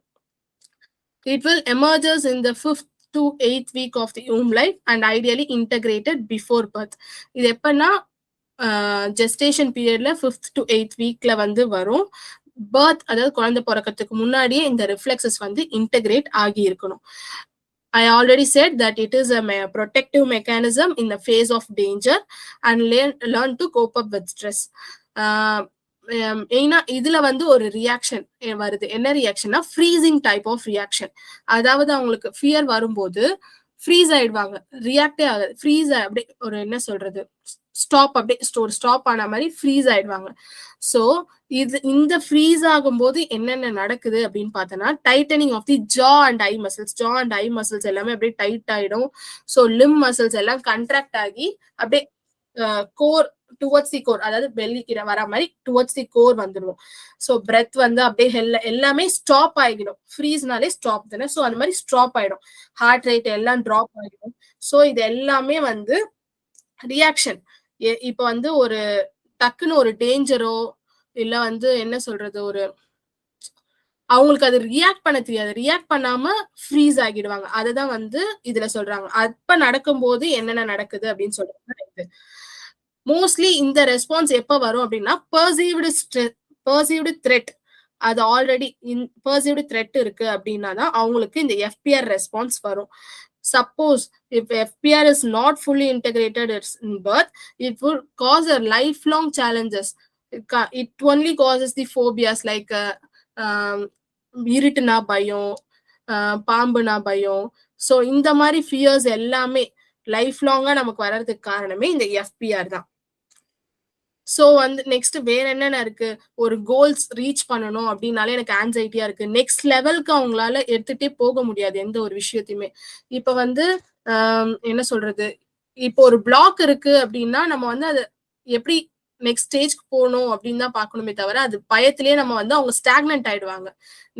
It will emerges in the 5th to 8th week of the womb life and ideally integrated before birth. இது எப்பன்னா gestation பீரியட்ல 5th to 8th வீக்ல வந்து வரும். Birth, அதாவது குழந்தை பிறக்கிறதுக்கு முன்னாடியே இந்த ரிஃப்ளெக்ஸஸ் வந்து இன்டெகிரேட் ஆகி இருக்கணும். I already said that it is a protective mechanism in the face of danger and learn to cope up with stress. மெயினா இதுல வந்து ஒரு ரியாக்ஷன் வருது. என்ன ரியாக்ஷன்னா ஃப்ரீசிங் டைப் ஆஃப் ரியாக்ஷன். அதாவது அவங்களுக்கு ஃபியர் வரும்போது ஃப்ரீஸ் ஆயிடுவாங்க, ரியாக்டே ஆகாது, ஃப்ரீஸ் அப்படியே ஒரு என்ன சொல்றது ஸ்டாப், அப்படியே ஸ்டாப் ஆன மாதிரி ஃப்ரீஸ் ஆயிடுவாங்க. ஸோ இந்த ஃப்ரீஸ் ஆகும்போது என்னென்ன நடக்குது அப்படின்னு பார்த்தோன்னா tightening of the jaw and eye muscles எல்லாமே அப்படியே டைட் ஆயிடும். ஸோ லிம் மசில்ஸ் எல்லாம் கண்ட்ராக்ட் ஆகி அப்படியே கோர் டுவர்ட்ஸ் தி கோர், அதாவது பெல்லிக்கிற வர மாதிரி டுவர்ட்ஸ் தி கோர் வந்துடும். ஸோ பிரெத் வந்து அப்படியே எல்லாமே ஸ்டாப் ஆகிடும். ஃப்ரீஸ்னாலே ஸ்டாப் தானே, ஸோ அந்த மாதிரி ஸ்டாப் ஆயிடும். ஹார்ட் ரேட் எல்லாம் ட்ராப் ஆகிடும். ஸோ இது எல்லாமே வந்து ரியாக்ஷன். இப்ப வந்து ஒரு டக்குன்னு ஒரு டேஞ்சரோ இல்ல வந்து என்ன சொல்றது ஒரு அவங்களுக்கு அது ரியாக்ட் பண்ண தெரியாது, ரியாக்ட் பண்ணாம ஃப்ரீஸ் ஆகிடுவாங்க. அதுதான் வந்து இதுல சொல்றாங்க. அப்ப நடக்கும்போது என்னென்ன நடக்குது அப்படின்னு சொல்றாங்க. மோஸ்ட்லி இந்த ரெஸ்பான்ஸ் எப்ப வரும் அப்படின்னா பர்சீவ்டு த்ரெட், அது ஆல்ரெடி பர்சீவ்டு த்ரெட் இருக்கு அப்படின்னா தான் அவங்களுக்கு இந்த FPR ரெஸ்பான்ஸ் வரும். Suppose if FPR is not fully integrated in birth, it will cause a lifelong challenges. It only causes the phobias like இருட்டுனா பயம், பாம்புனா பயம். ஸோ இந்த மாதிரி ஃபியர்ஸ் எல்லாமே லைஃப் லாங்கா நமக்கு வர்றதுக்கு காரணமே இந்த FPR தான். ஸோ வந்து நெக்ஸ்ட் வேற என்னென்ன இருக்கு, ஒரு கோல்ஸ் ரீச் பண்ணணும் அப்படின்னாலே எனக்கு ஆன்சைட்டியா இருக்கு. நெக்ஸ்ட் லெவலுக்கு அவங்களால எடுத்துட்டே போக முடியாது எந்த ஒரு விஷயத்தையுமே. இப்ப வந்து என்ன சொல்றது, இப்போ ஒரு பிளாக் இருக்கு அப்படின்னா நம்ம வந்து அது எப்படி நெக்ஸ்ட் ஸ்டேஜ்க்கு போகணும் அப்படின்னு தான் பார்க்கணுமே தவிர அது பயத்திலேயே நம்ம வந்து அவங்க ஸ்டாக்னன்ட் ஆயிடுவாங்க.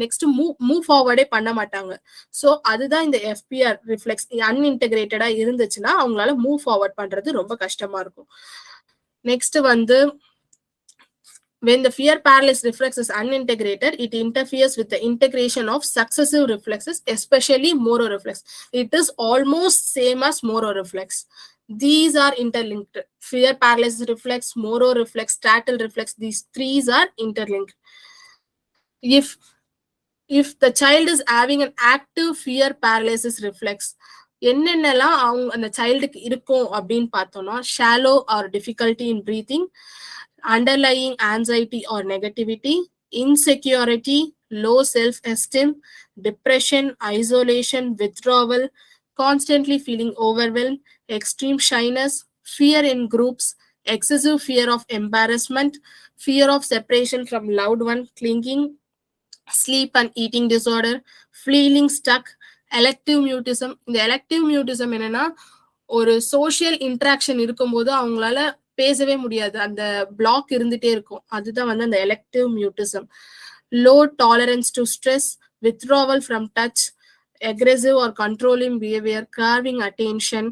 நெக்ஸ்ட் மூவ் ஃபார்வர்டே பண்ண மாட்டாங்க. ஸோ அதுதான் இந்த FPR ரிஃப்ளெக்ஸ் அன்இன்டெகிரேட்டடா இருந்துச்சுன்னா அவங்களால மூவ் ஃபார்வர்ட் பண்றது ரொம்ப கஷ்டமா இருக்கும். Next வந்து when the fear paralysis reflex is unintegrated, it interferes with the integration of successive reflexes, especially MORO reflex. It is almost same as MORO reflex. These are interlinked. Fear paralysis reflex, MORO reflex, statal reflex, these three are interlinked. If the child is having an active fear paralysis reflex, என்னென்னலாம் அவங்க அந்த சைல்டுக்கு இருக்கும் அப்படின்னு பார்த்தோம்னா shallow or difficulty in breathing, underlying anxiety or negativity, insecurity, low self esteem, depression, isolation, withdrawal, constantly feeling overwhelm, extreme shyness, fear in groups, excessive fear of embarrassment, fear of separation from loved one, clinging, sleep and eating disorder, feeling stuck, elective mutism. இந்த elective mutism என்னன்னா ஒரு social interaction இருக்கும்போது அவங்களால பேசவே முடியாது, அந்த black இருந்துட்டே இருக்கும். அதுதான் வந்து அந்த elective mutism. Low tolerance to stress, withdrawal from touch, aggressive or controlling behavior, craving attention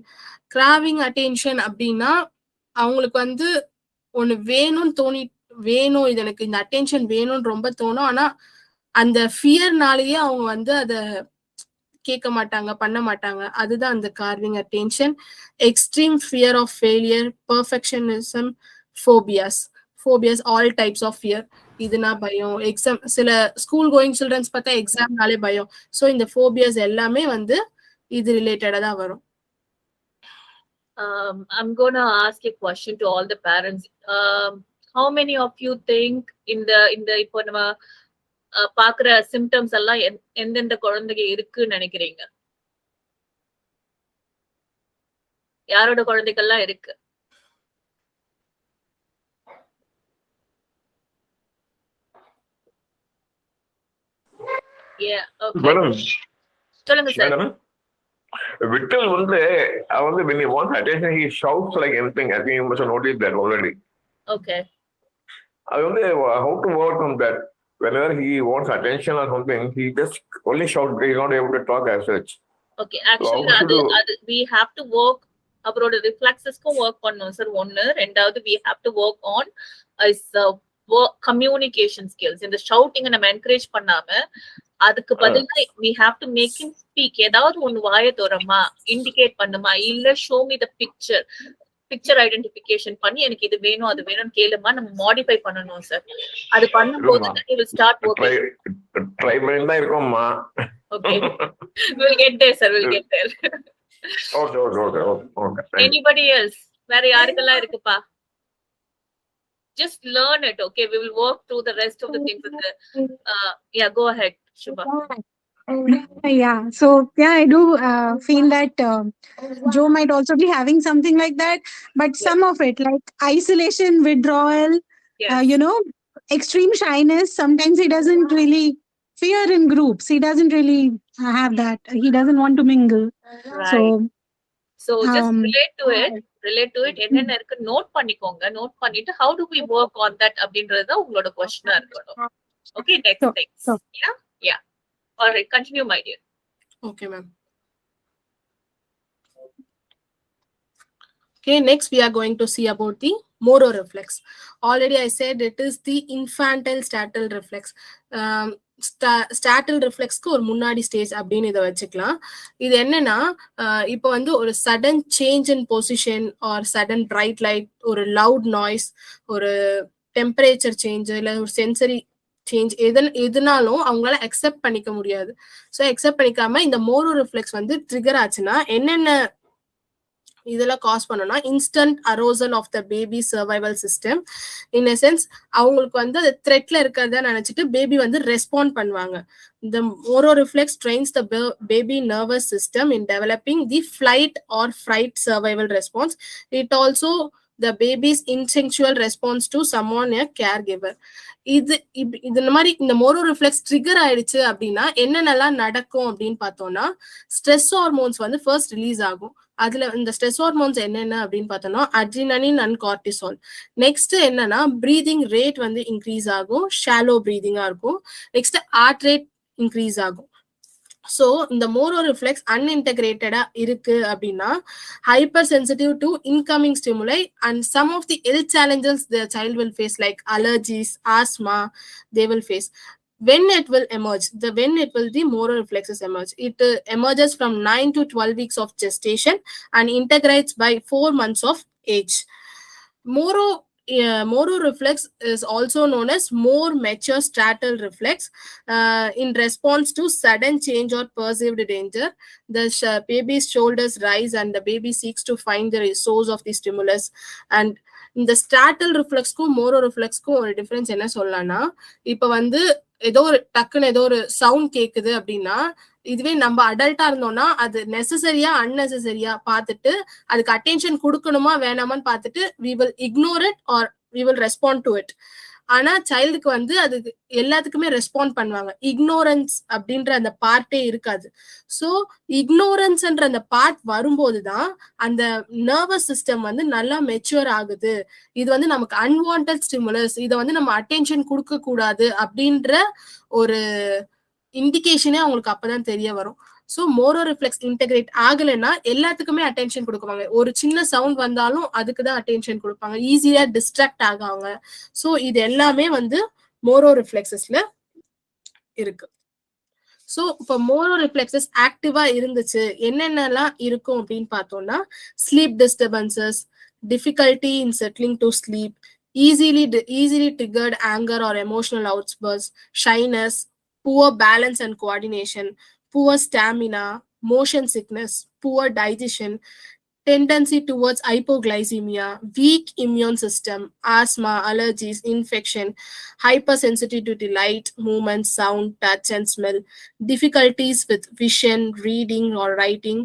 அப்படின்னா அவங்களுக்கு வந்து ஒண்ணு வேணும் இது எனக்கு இந்த அட்டென்ஷன் வேணும்னு ரொம்ப தோணும். ஆனா அந்த ஃபியர்னாலேயே அவங்க வந்து அதை கேட்க மாட்டாங்க, பண்ண மாட்டாங்க. அதுதான் அந்த craving attention. Extreme fear of failure, perfectionism, phobias all types of fear. இதுனா பயம், எக்ஸாம், சில ஸ்கூல் கோயிங் சில்ட்ரன்ஸ் பார்த்தா எக்ஸாம்னாலே பயம். ஸோ இந்த ஃபோபியாஸ் எல்லாமே வந்து இது ரிலேட்டடா தான் வரும். I'm gonna ask a question to all the parents. How many of you think in the இப்போ நம்ம பாக்குற symptoms எல்லாம் எந்தெந்த குழந்தைங்க இருக்குன்னு நினைக்கிறீங்க? யாரோட குழந்தைகள்லாம் இருக்கு? Yeah, okay. Madam, சொல்லுங்க sir. madam, Victor when he wants attention, he shouts like anything. I think you must have noticed that already. Okay. How to work on that? Whenever he wants attention or something, he just only shouts. He's not able to talk as such. Okay, actually, we have to work about the reflexes work பண்ணணும் sir. ஒன்னு ரெண்டாவது we have to work on is communication skills. இந்த shouting நம்ம encourage பண்ணாம அதுக்கு பதிலா we have to make him speak. ஏதாவது ஒன்னு வாயை தோறமா, indicate பண்ணுமா, இல்ல show me the picture identification பண்ணி எனக்கு இது வேணும் அது வேணும்னு கேளுமா, நம்ம மாடிஃபை பண்ணணும் சார். அது பண்ணும்போது he will start working. Try பண்ணிட்டு தான் இருக்கோம்மா. Okay, we'll get there sir, we'll get there. Okay. Anybody else? வேற யாருக்கெல்லாம் இருக்குப்பா? Just learn it, okay? We will work through the rest of the things. Yeah, go ahead, Shubha. Yeah, so yeah, I do feel that Joe might also be having something like that, but some of it, like isolation, withdrawal, extreme shyness. Sometimes he doesn't really fear in groups. He doesn't really have that. He doesn't want to mingle. Right. So just relate to it. என்னென்ன இருக்கு note பண்ணிக்கோங்க. Note பண்ணிட்டு how do we work on that அப்படின்றது உங்களோட question இருக்கணும். Okay, next. Yeah. All right, continue my dear. Okay, ma'am. Okay, next we are going to see about the MORO reflex. Already I said it is the infantile statal reflex. ஸ்டாட்டல் ரிஃப்ளெக்ஸ்க்கு ஒரு முன்னாடி stage அப்படின்னு இதை வச்சுக்கலாம். இது என்னன்னா இப்போ ஒரு sudden change in position or sudden bright light, ஒரு லவுட் நாய்ஸ், ஒரு டெம்பரேச்சர் சேஞ்ச், இல்லை ஒரு சென்சரி சேஞ்ச் எதுனாலும் அவங்களால அக்செப்ட் பண்ணிக்க முடியாது. ஸோ அக்செப்ட் பண்ணிக்காம இந்த மோரோ ரிஃப்ளெக்ஸ் ட்ரிகர் ஆச்சுன்னா என்னென்ன இதெல்லாம் காஸ் பண்ணோம்னா instant arousal of the baby survival system. In essence அவங்களுக்கு அது த்ரெட்ல இருக்கிறதா நினைச்சிட்டு பேபி ரெஸ்பாண்ட் பண்ணுவாங்க. The MORO reflex trains the baby nervous system in developing the flight or fright survival response. It also the baby's instinctual response to someone, a caregiver. இந்த மாதிரி இந்த Moro reflex trigger ஆயிடுச்சு அப்படின்னா என்னென்னலாம் நடக்கும் அப்படின்னு பார்த்தோம்னா, ஸ்ட்ரெஸ் ஹார்மோன்ஸ் ஃபர்ஸ்ட் ரிலீஸ் ஆகும். அதுல இந்த ஸ்ட்ரெஸ் ஹார்மோன்ஸ் என்னென்ன அப்படின்னு பார்த்தோம்னா அட்ரினலின் அண்ட் கார்டிசால். நெக்ஸ்ட் என்னன்னா பிரீதிங் ரேட் இன்க்ரீஸ் ஆகும், ஷாலோ பிரீதிங்கா இருக்கும். நெக்ஸ்ட் ஹார்ட் ரேட் இன்க்ரீஸ் ஆகும். ஸோ இந்த மோரோ ரிஃப்ளெக்ஸ் அன்இன்டெகிரேட்டடா இருக்கு அப்படின்னா hyper sensitive to incoming stimuli and some of the health challenges the child will face like allergies, asthma, they will face. When it will emerge, the MORO reflexes emerge. It emerges from 9 to 12 weeks of gestation and integrates by 4 months of age. MORO reflex is also known as more mature statal reflex. In response to sudden change or perceived danger, the baby's shoulders rise and the baby seeks to find the source of the stimulus. And இந்த ஸ்டாட்டல் ரிஃப்ளெக்ஸ்க்கும் மோரோ ரிஃப்ளெக்ஸ்க்கும் ஒரு difference என்ன சொல்லலாம்னா, இப்போ ஏதோ ஒரு டக்குன்னு ஏதோ ஒரு சவுண்ட் கேக்குது அப்படின்னா, இதுவே நம்ம அடல்ட்டா இருந்தோம்னா அது நெசசரியா அன்னெசரியா பார்த்துட்டு அதுக்கு அட்டென்ஷன் கொடுக்கணுமா வேணாமான்னு பார்த்துட்டு we will ignore it or we will respond to it. ஆனா சைல்டுக்கு அதுக்கு எல்லாத்துக்குமே ரெஸ்பாண்ட் பண்ணுவாங்க. இக்னோரன்ஸ் அப்படின்ற அந்த பார்ட்டே இருக்காது. ஸோ இக்னோரன்ஸ்ன்ற அந்த பார்ட் வரும்போதுதான் அந்த நர்வஸ் சிஸ்டம் நல்லா மெச்சூர் ஆகுது. இது நமக்கு அன்வான்ட் ஸ்டிமுலஸ், இதை நம்ம அட்டென்ஷன் கொடுக்க கூடாது அப்படின்ற ஒரு இண்டிகேஷனே அவங்களுக்கு அப்பதான் தெரிய வரும். ஸோ மோரோ ரிஃப்ளெக்ஸ் இன்டெகிரேட் ஆகலைன்னா எல்லாத்துக்குமே அட்டென்ஷன் கொடுக்குவாங்க. ஒரு சின்ன சவுண்ட் வந்தாலும் அதுக்கு தான் அட்டென்ஷன் கொடுப்பாங்க, ஈஸியா டிஸ்ட்ராக்ட் ஆகாங்க. ஸோ இது எல்லாமே மோரோ ரிஃப்ளெக்ஸஸ்ல இருக்கு. ஸோ இப்போ மோரோ ரிஃப்ளெக்ஸஸ் ஆக்டிவா இருந்துச்சு என்னென்னலாம் இருக்கும் அப்படின்னு பார்த்தோம்னா, sleep disturbances, difficulty in settling to sleep, easily triggered anger or emotional outbursts, shyness, poor balance and coordination, poor stamina, motion sickness, poor digestion, tendency towards hypoglycemia, weak immune system, asthma, allergies, infection, hypersensitivity to light, movement, sound, touch, and smell, difficulties with vision, reading, or writing,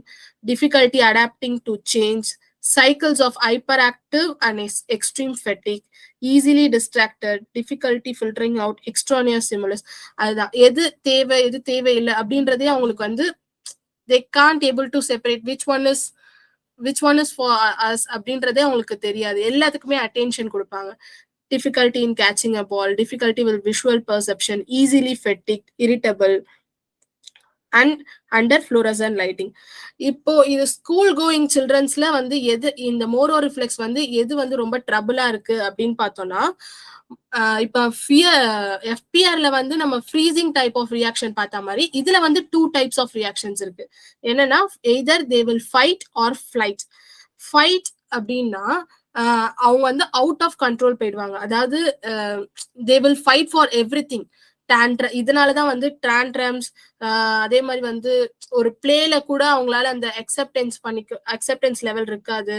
difficulty adapting to change, cycles of hyperactive and extreme fatigue, easily distracted, difficulty filtering out extraneous stimulus. அதுதான் எது தேவை எது தேவையில்லை அப்படின்றதே அவங்களுக்கு வந்து they can't able to separate which one is for us அப்படின்றதே அவங்களுக்கு தெரியாது. எல்லாத்துக்குமே அட்டென்ஷன் கொடுப்பாங்க. difficulty in catching a ball, difficulty with visual perception, easily fatigued, irritable, and under fluorescent lighting. இப்போ இது ஸ்கூல் கோயிங் சில்ட்ரன்ஸ்ல வந்து எது இந்த மோரோ ரிஃப்ளெக்ஸ் வந்து எது வந்து ரொம்ப ட்ரபிளா இருக்கு அப்படின்னு பார்த்தோம்னா, இப்ப FPRல வந்து நம்ம ஃப்ரீசிங் டைப் ஆஃப் ரியாக்ஷன் பார்த்த மாதிரி இதுல வந்து 2 டைப்ஸ் ஆஃப் ரியாக்ஷன்ஸ் இருக்கு. என்னன்னா either they will fight or flight. Fight அப்படின்னா அவங்க வந்து அவுட் ஆஃப் கண்ட்ரோல் போயிடுவாங்க. அதாவது they will fight for everything. இதனாலதான் வந்து டான்ட்ரம்ஸ், அதே மாதிரி வந்து ஒரு பிளேல கூட அவங்களால அந்த அக்செப்டன்ஸ் லெவல் இருக்காது,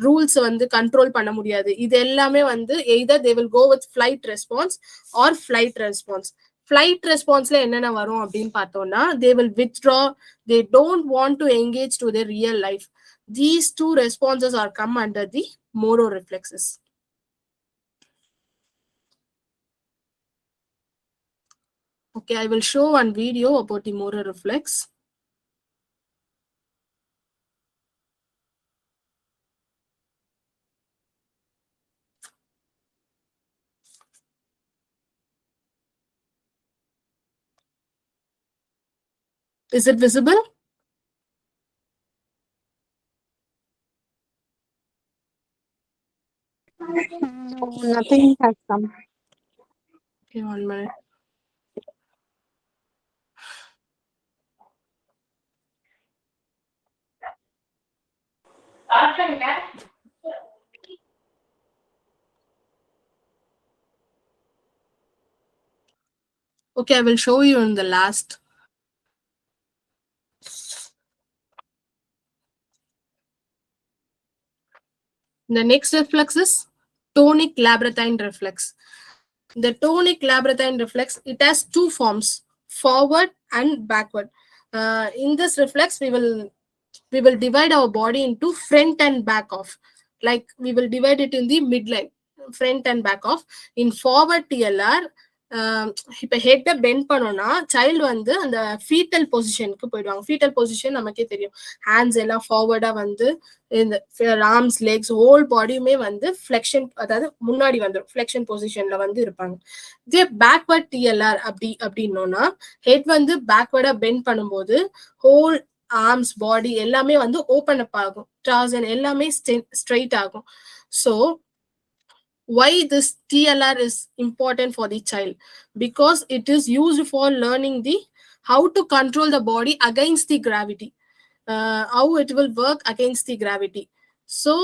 ரூல்ஸ் வந்து கண்ட்ரோல் பண்ண முடியாது. இது எல்லாமே வந்து either they will go with flight response or flight response. Flight ரெஸ்பான்ஸ்ல என்னென்ன வரும் அப்படின்னு பார்த்தோம்னா, they will withdraw, they don't want to engage to their real life. These two responses are come under the MORO reflexes. Okay, I will show one video about the MORO reflex. Is it visible? No, nothing has come. Okay, 1 minute. Okay, I will show you in the last. The next reflex is tonic labyrinthine reflex. The tonic labyrinthine reflex, it has 2 forms, forward and backward. In this reflex, we will divide our body into front and back off. Like we will divide it in the midline, front and back off. In forward TLR, இப்ப ஹெட்டை bend பண்ணோம்னா child வந்து அந்த foetal பொசிஷனுக்கு போயிடுவாங்க. Foetal position நமக்கே தெரியும், hands எல்லாம் ஃபார்வர்டா வந்து இந்த ஆர்ம்ஸ் லெக்ஸ் ஹோல் பாடியுமே வந்து ஃபிளெக்ஷன், அதாவது முன்னாடி வந்துடும், ஃபிளெக்ஷன் பொசிஷன்ல வந்து இருப்பாங்க. இதே பேக்வர்ட் டிஎல்ஆர் அப்படின்னோம்னா ஹெட் வந்து பேக்வர்டா பெண்ட் பண்ணும்போது ஹோல் ஆர்ம்ஸ் பாடி எல்லாமே வந்து ஓப்பன் அப் ஆகும், டார்சன் எல்லாமே ஸ்ட்ரைட் ஆகும். So why this TLR is important for the child? Because it is used for learning the how to control the body against the gravity, how it will work against the gravity. So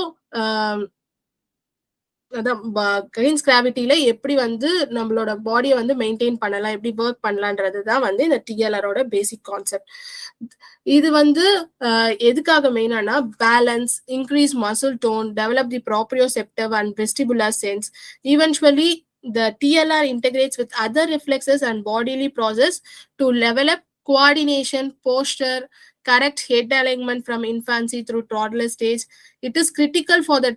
against கிராவிட்டியில எப்படி வந்து நம்மளோட பாடியை வந்து maintain பண்ணலாம், எப்படி work பண்ணலான்றது தான் வந்து இந்த டிஎல்ஆரோட பேசிக் கான்செப்ட். இது வந்து எதுக்காக மெயினானா balance, increase muscle tone, develop the proprioceptive and vestibular sense. Eventually the TLR integrates with other reflexes and bodily process to level up coordination, posture, correct head alignment from infancy through toddler stage. It is critical for the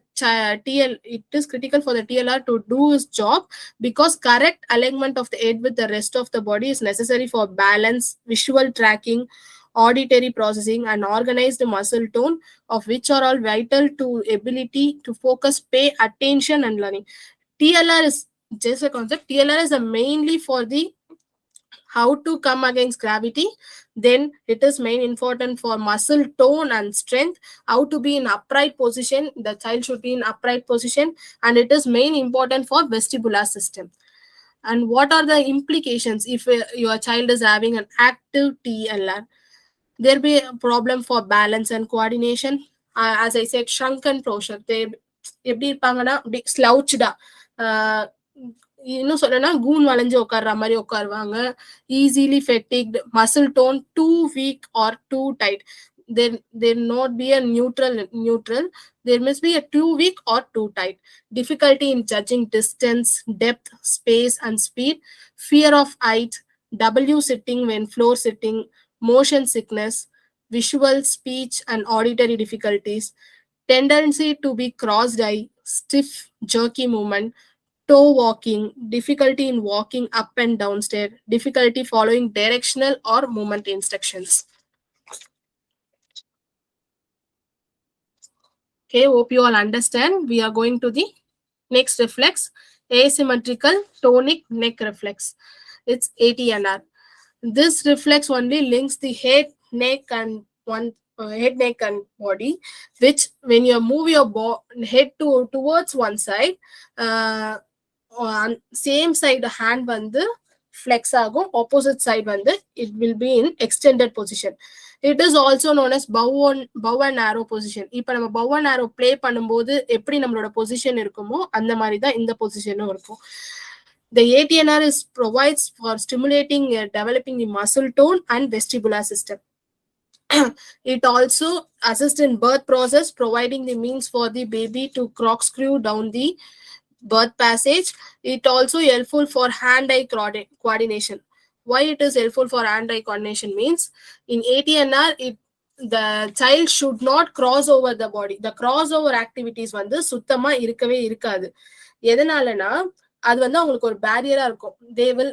TLR to do its job because correct alignment of the head with the rest of the body is necessary for balance, visual tracking, auditory processing, and organized muscle tone, of which are all vital to ability to focus, pay attention, and learning. TLR is just a concept. TLR is mainly for the how to come against gravity. Then it is main important for muscle tone and strength, how to be in upright position, the child should be in upright position, and it is main important for vestibular system. And what are the implications if your child is having an active TLR? There be a problem for balance and coordination. As I said, shrunken posture, they எப்படி இருப்பாங்கன்னா ஸ்லவுச்டா, இன்னும் சொல்லனா கூன் வளைஞ்சு உட்கார்ற மாதிரி உட்காருவாங்க. Easily fatigued, muscle tone too weak or too tight. there not be a neutral. There must be a too weak or too tight. Difficulty in judging distance, depth, space, and speed. Fear of height. W sitting when floor sitting. Motion sickness. Visual, speech, and auditory difficulties. Tendency to be crossed-eye, stiff, jerky movement, toe walking, difficulty in walking up and down stairs, difficulty following directional or movement instructions. Okay, hope you all understand. We are going to the next reflex, asymmetrical tonic neck reflex. It's ATNR. This reflex only links the head, neck, and head, neck, and body, which when you move your head towards one side, on same side hand வந்து flex ஆகும், opposite side வந்து it will be in extended position. It is also known as bow and arrow position. இப்போ நம்ம bow and arrow play பண்ணும்போது எப்படி நம்மளோட position இருக்குமோ அந்த மாதிரி தான் இந்த பொசிஷனும் இருக்கும். The ATNR provides for stimulating developing the muscle tone and vestibular system. It also assists in birth process, providing the means for the baby to corkscrew down the birth passage. It also helpful for hand-eye coordination. Why it is helpful for hand-eye coordination means in ATNR, the child should not cross over the body. The crossover activities வந்து சுத்தமா இருக்கவே இருக்காது. எதனாலனா அது வந்து அவங்களுக்கு ஒரு பேரியரா இருக்கும். They will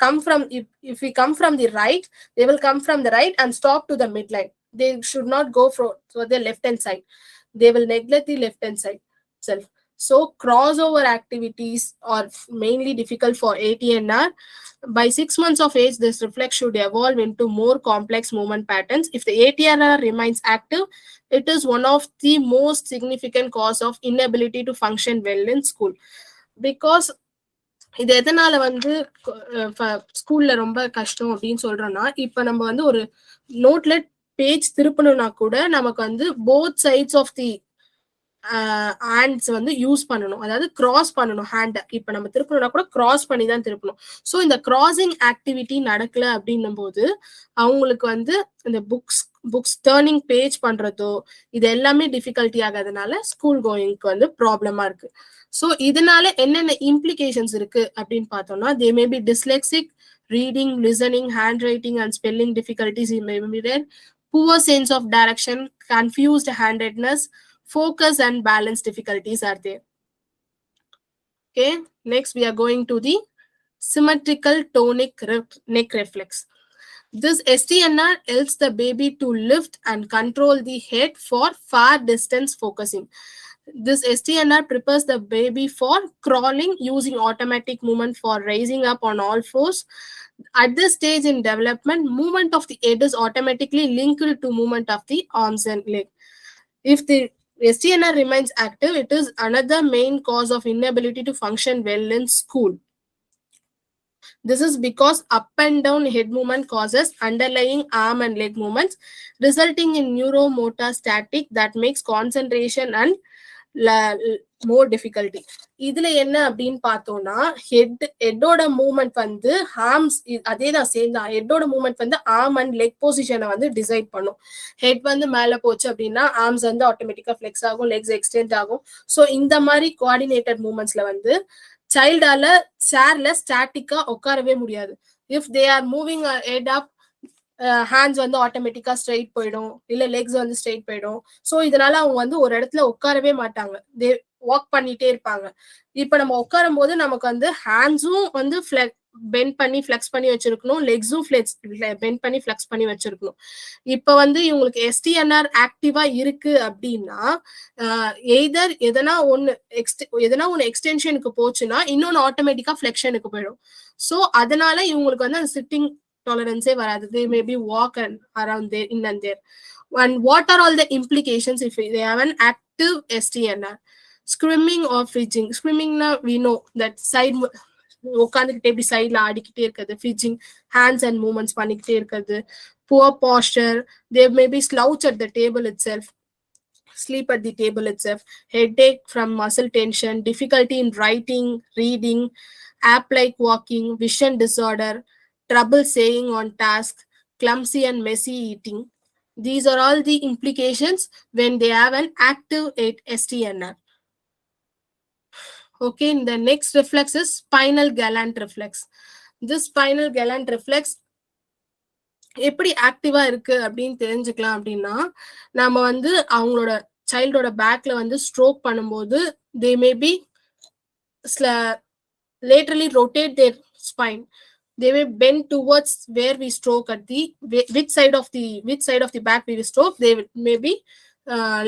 come from, if we come from the right, they will come from the right and stop to the midline. They should not go for the left hand side. They will neglect the left hand side itself. So crossover activities are mainly difficult for ATNR. By 6 months of age, this reflex should evolve into more complex movement patterns. If the ATNR remains active, it is one of the most significant cause of inability to function well in school. Because இது எதனால வந்து ஸ்கூல்ல ரொம்ப கஷ்டம் அப்படின்னு சொல்றோம்னா, இப்ப நம்ம வந்து ஒரு நோட்ல பேஜ் திருப்பணும்னா கூட நமக்கு வந்து both sides of the hands வந்து யூஸ் பண்ணணும், அதாவது கிராஸ் பண்ணணும் ஹேண்ட். இப்ப நம்ம திருப்பணும்னா கூட கிராஸ் பண்ணி தான் திருப்பணும். ஸோ இந்த கிராசிங் ஆக்டிவிட்டி நடக்கல அப்படின்னும் போது அவங்களுக்கு வந்து இந்த புக்ஸ் டேர்னிங் பேஜ் பண்றதோ இது எல்லாமே டிஃபிகல்ட்டி ஆகாதனால ஸ்கூல் கோயிங்க்கு வந்து ப்ராப்ளமா இருக்கு. ஸோ இதனால என்னென்ன இம்ப்ளிகேஷன்ஸ் இருக்கு அப்படின்னு பார்த்தோம்னா, they may be dyslexic, reading, listening, handwriting, and spelling difficulties may be there. Poor sense of direction, confused handedness, focus and balance difficulties are there. Okay, next we are going to the symmetrical tonic neck reflex. This STNR helps the baby to lift and control the head for far distance focusing. This STNR prepares the baby for crawling using automatic movement for raising up on all fours. At this stage in development, movement of the head is automatically linked to movement of the arms and leg. If the STNR remains active, it is another main cause of inability to function well in school. This is because up and down head movement causes underlying arm and leg movements, resulting in neuromotor static that makes concentration and more difficulty. இதுல என்ன அப்படின்னு பார்த்தோம்னா, ஹெட்டோட movement வந்து arms அதேதான் same தான். ஹெட்டோட movement வந்து arm and leg பொசிஷனை வந்து டிசைட் பண்ணும். ஹெட் வந்து மேல போச்சு அப்படின்னா ஆர்ம்ஸ் வந்து ஆட்டோமேட்டிக்கா ஃபிளெக்ஸ் ஆகும், லெக்ஸ் எக்ஸ்டெண்ட் ஆகும். ஸோ இந்த மாதிரி கோஆர்டினேட்டட் மூவ்மெண்ட்ஸ்ல வந்து சைல்டால சேர்ல ஸ்டாட்டிக்கா உட்காரவே முடியாது. If they are moving head up, hands வந்து ஆட்டோமேட்டிக்கா ஸ்ட்ரெயிட் போயிடும், இல்ல லெக்ஸ் வந்து ஸ்ட்ரெயிட் போயிடும். ஸோ இதனால அவங்க வந்து ஒரு இடத்துல உட்காரவே மாட்டாங்க, தே வாக் பண்ணிட்டே இருப்பாங்க. இப்ப நம்ம உட்காரும் போது நமக்கு வந்து ஹேண்ட்ஸும் வந்து பெண்ட் பண்ணி ஃபிளெக்ஸ் பண்ணி வச்சிருக்கணும், லெக்ஸும் பெண்ட் பண்ணி ஃபிளெக்ஸ் பண்ணி வச்சிருக்கணும். இப்ப வந்து இவங்களுக்கு STNR ஆக்டிவா இருக்கு அப்படின்னா எய்தர் எதனா ஒன்னு எக்ஸ்டென்ஷனுக்கு போச்சுன்னா இன்னொன்னு ஆட்டோமேட்டிக்கா ஃபிளெக்ஷனுக்கு போயிடும். ஸோ அதனால இவங்களுக்கு வந்து அந்த சிட்டிங் tolerance வராது. They may be walk and around there, in and there. And what are all the implications if they have an active STNR? Screaming or fidgeting. Screaming na we know that side உட்காந்துக்கிட்டே இப்படி சைட்ல ஆடிக்கிட்டே இருக்கிறது, fidgeting, hands and movements பண்ணிக்கிட்டே இருக்கிறது, poor posture, they may be slouch at the table itself, sleep at the table itself, headache from muscle tension, difficulty in writing, reading, app-like walking, vision disorder, trouble staying on task, clumsy and messy eating. These are all the implications when they have an active STNR. Okay, the next reflex is spinal galant reflex. This spinal galant reflex எப்படி ஆக்டிவா இருக்கு அப்படின்னு தெரிஞ்சுக்கலாம் அப்படின்னா, நம்ம வந்து அவங்களோட சைல்டோட பேக்ல வந்து ஸ்ட்ரோக் பண்ணும்போது they may be laterally rotate their spine. They may bend towards where we stroke at the which side of the back we stroke. They may be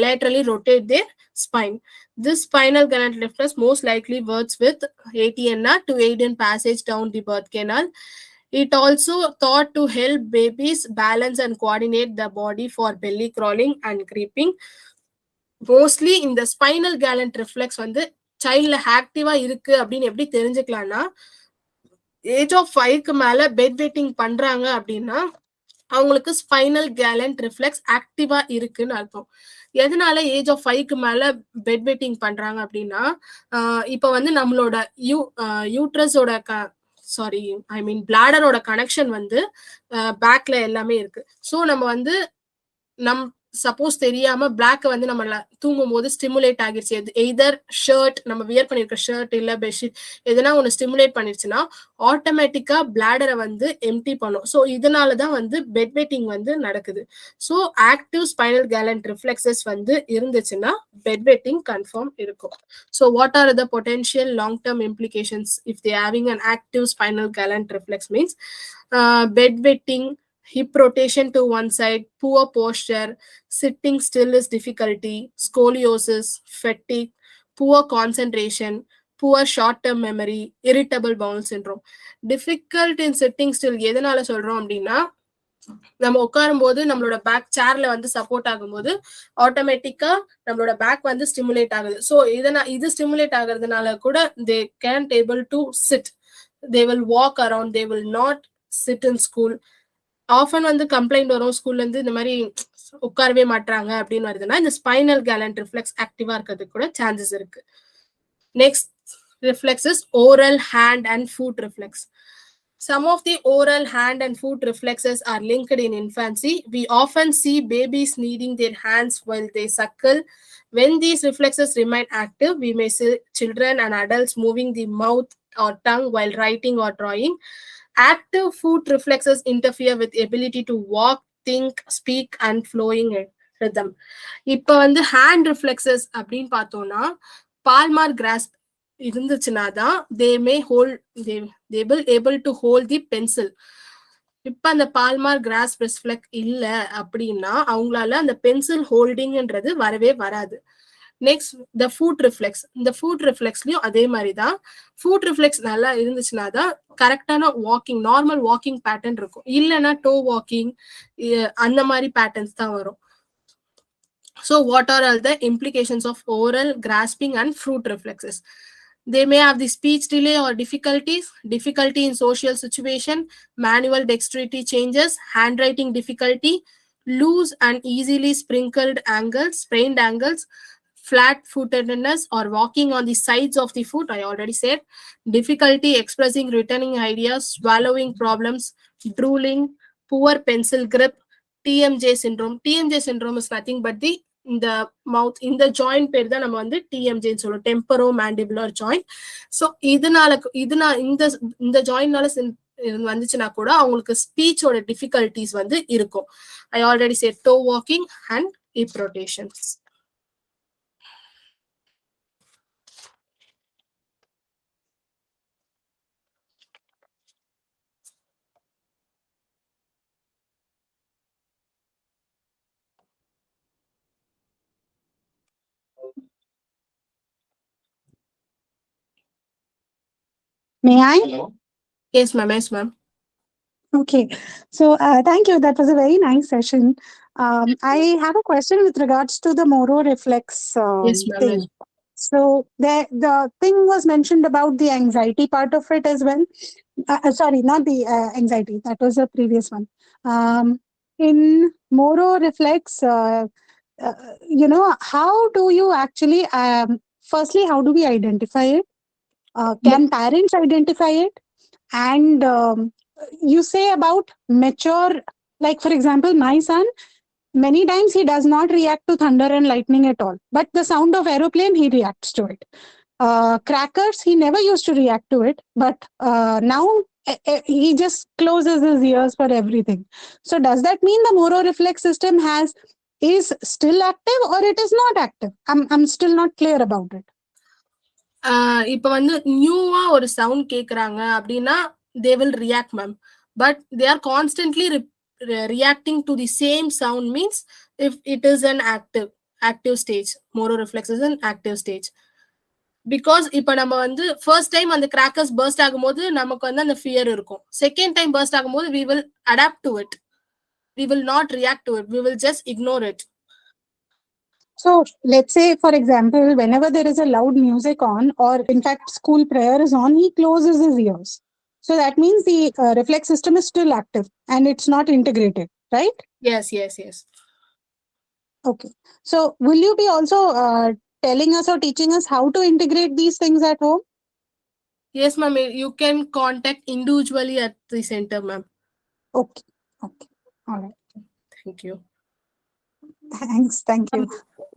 laterally rotate their spine. This spinal galant reflex most likely works with ATNR to aid in passage down the birth canal. It also thought to help babies balance and coordinate the body for belly crawling and creeping. Mostly in the spinal galant reflex வந்து சைல்ட்ல ஆக்டிவா இருக்கு அப்படின்னு எப்படி தெரிஞ்சுக்கலாம்னா, age of 5க்கு மேல bed waiting பண்றாங்க அப்படின்னா அவங்களுக்கு spinal galant reflex ஆக்டிவா இருக்குன்னு அர்த்தம். எதனால ஏஜ் ஆஃப் 5க்கு மேல பெட் வெயிட்டிங் பண்றாங்க அப்படின்னா, இப்ப வந்து நம்மளோட யூட்ரஸோட பிளாடரோட கனெக்ஷன் வந்து பேக்ல எல்லாமே இருக்கு. ஸோ நம்ம வந்து சப்போஸ் தெரியாம பிளாக் வந்து நம்ம தூங்கும் போது ஸ்டிமுலேட் ஆகிருச்சு, எய்தர் ஷர்ட் நம்ம வியர் பண்ணிருக்க ஷர்ட் இல்ல பெட்ஷீட் எதனா ஒன்று ஸ்டிமுலேட் பண்ணிருச்சுன்னா ஆட்டோமேட்டிக்கா பிளாடரை வந்து எம்டி பண்ணும். ஸோ இதனாலதான் வந்து பெட் வெயிட்டிங் வந்து நடக்குது. So active spinal galant reflexes வந்து இருந்துச்சுன்னா பெட் வெயிட்டிங் கன்ஃபார்ம் இருக்கும். So what are the potential long term implications if they having an active spinal galant reflex means bed wetting, hip rotation to one side, poor posture, sitting still is difficulty, scoliosis, fatigue, poor concentration, poor short-term memory, irritable bowel syndrome. Difficult in sitting still எதனால சொல்றோம் அப்படின்னா, நம்ம உட்காரும் போது நம்மளோட back சேர்ல வந்து support ஆகும்போது ஆட்டோமேட்டிக்கா நம்மளோட பேக் வந்து ஸ்டிமுலேட் ஆகுது. ஸோ இது ஸ்டிமுலேட் ஆகுறதுனால கூட they can't able to sit, they will walk around, they will not sit in school. Often வந்து கம்ப்ளைண்ட் வரும் ஸ்கூல்ல இருந்து, இந்த மாதிரி உட்காரவே மாட்டாங்க அப்படின்னு வருதுன்னா இந்த ஸ்பைனல் கேலண்ட் ரிஃப்ளெக்ஸ் ஆக்டிவா இருக்கிறதுக்கு கூட சான்சஸ் இருக்கு. Next reflex is oral hand and food reflex. Some of the oral hand and foot reflexes are linked in infancy. We often see babies kneading their hands while they suckle. When these reflexes remain active, we may see children and adults moving the mouth or tongue while writing or drawing. Active foot reflexes interfere with ability to walk, think, speak and flowing rhythm. இப்போ வந்து hand reflexes அப்படின்னு பார்த்தோம்னா palmar grass இருந்துச்சுன்னா தான் they will able to hold the pencil. இப்ப அந்த palmar grass reflex இல்ல அப்படின்னா அவங்களால அந்த பென்சில் ஹோல்டிங்ன்றது வரவே வராது. Next the food reflex. இந்த ஃபுட் ரிஃப்ளெக்ஸ்லயும் அதே மாதிரிதான். ஃபுட் ரிஃப்ளெக்ஸ் நல்லா இருந்துச்சுன்னா தான் கரெக்டான வாக்கிங், நார்மல் வாக்கிங் பேட்டர்ன் இருக்கும். இல்லைன்னா டோ வாக்கிங் அந்த மாதிரி பேட்டர்ன்ஸ் தான் வரும். So what are all the implications of oral grasping and fruit reflexes? They may have the speech delay or difficulties, difficulty in social situation, manual dexterity changes, handwriting difficulty, loose and easily sprained ankles, flat-footedness or walking on the sides of the foot, I already said, difficulty expressing returning ideas, swallowing problems, drooling, poor pencil grip, TMJ syndrome. TMJ syndrome is nothing but the இந்த மவுத், இந்த joint பேர் தான் நம்ம வந்து டிஎம்ஜேன்னு சொல்லுவோம், டெம்பரோ mandibular joint. So இந்த ஜாயிண்ட்னால வந்துச்சுன்னா கூட அவங்களுக்கு ஸ்பீச்சோட டிஃபிகல்டிஸ் வந்து இருக்கும். I already said toe walking and hip rotations. May I? Yes, ma'am. Yes, ma'am. Okay. So thank you. That was a very nice session. I have a question with regards to the MORO reflex Yes, ma'am. thing. So the thing was mentioned about the anxiety part of it as well. Sorry, not the anxiety. That was a previous one. In MORO reflex, how do you actually, firstly, how do we identify it? Can parents identify it? And you say about mature, like for example, my son many times he does not react to thunder and lightning at all. But the sound of aeroplane, he reacts to it. Crackers, he never used to react to it. But now he just closes his ears for everything. So does that mean the Moro reflex system is still active or it is not active? I'm still not clear about it. இப்ப வந்து நியூவா ஒரு sound கேக்குறாங்க அப்படின்னா they will react, ma'am. But they are constantly reacting to the same sound means if it is an active stage, Moro reflex is an active stage. Because இப்ப நம்ம வந்து first time அந்த crackers burst ஆகும்போது நமக்கு வந்து அந்த fear இருக்கும். Second time burst ஆகும்போது we will adapt to it. We will not react to it. We will just ignore it. So let's say, for example, whenever there is a loud music on, or in fact school prayer is on, he closes his ears. So that means the reflex system is still active and it's not integrated, right? Yes. Okay. So will you be also telling us or teaching us how to integrate these things at home? Yes, ma'am. You can contact individually at the center, ma'am. Okay. All right. Thank you. Thank you.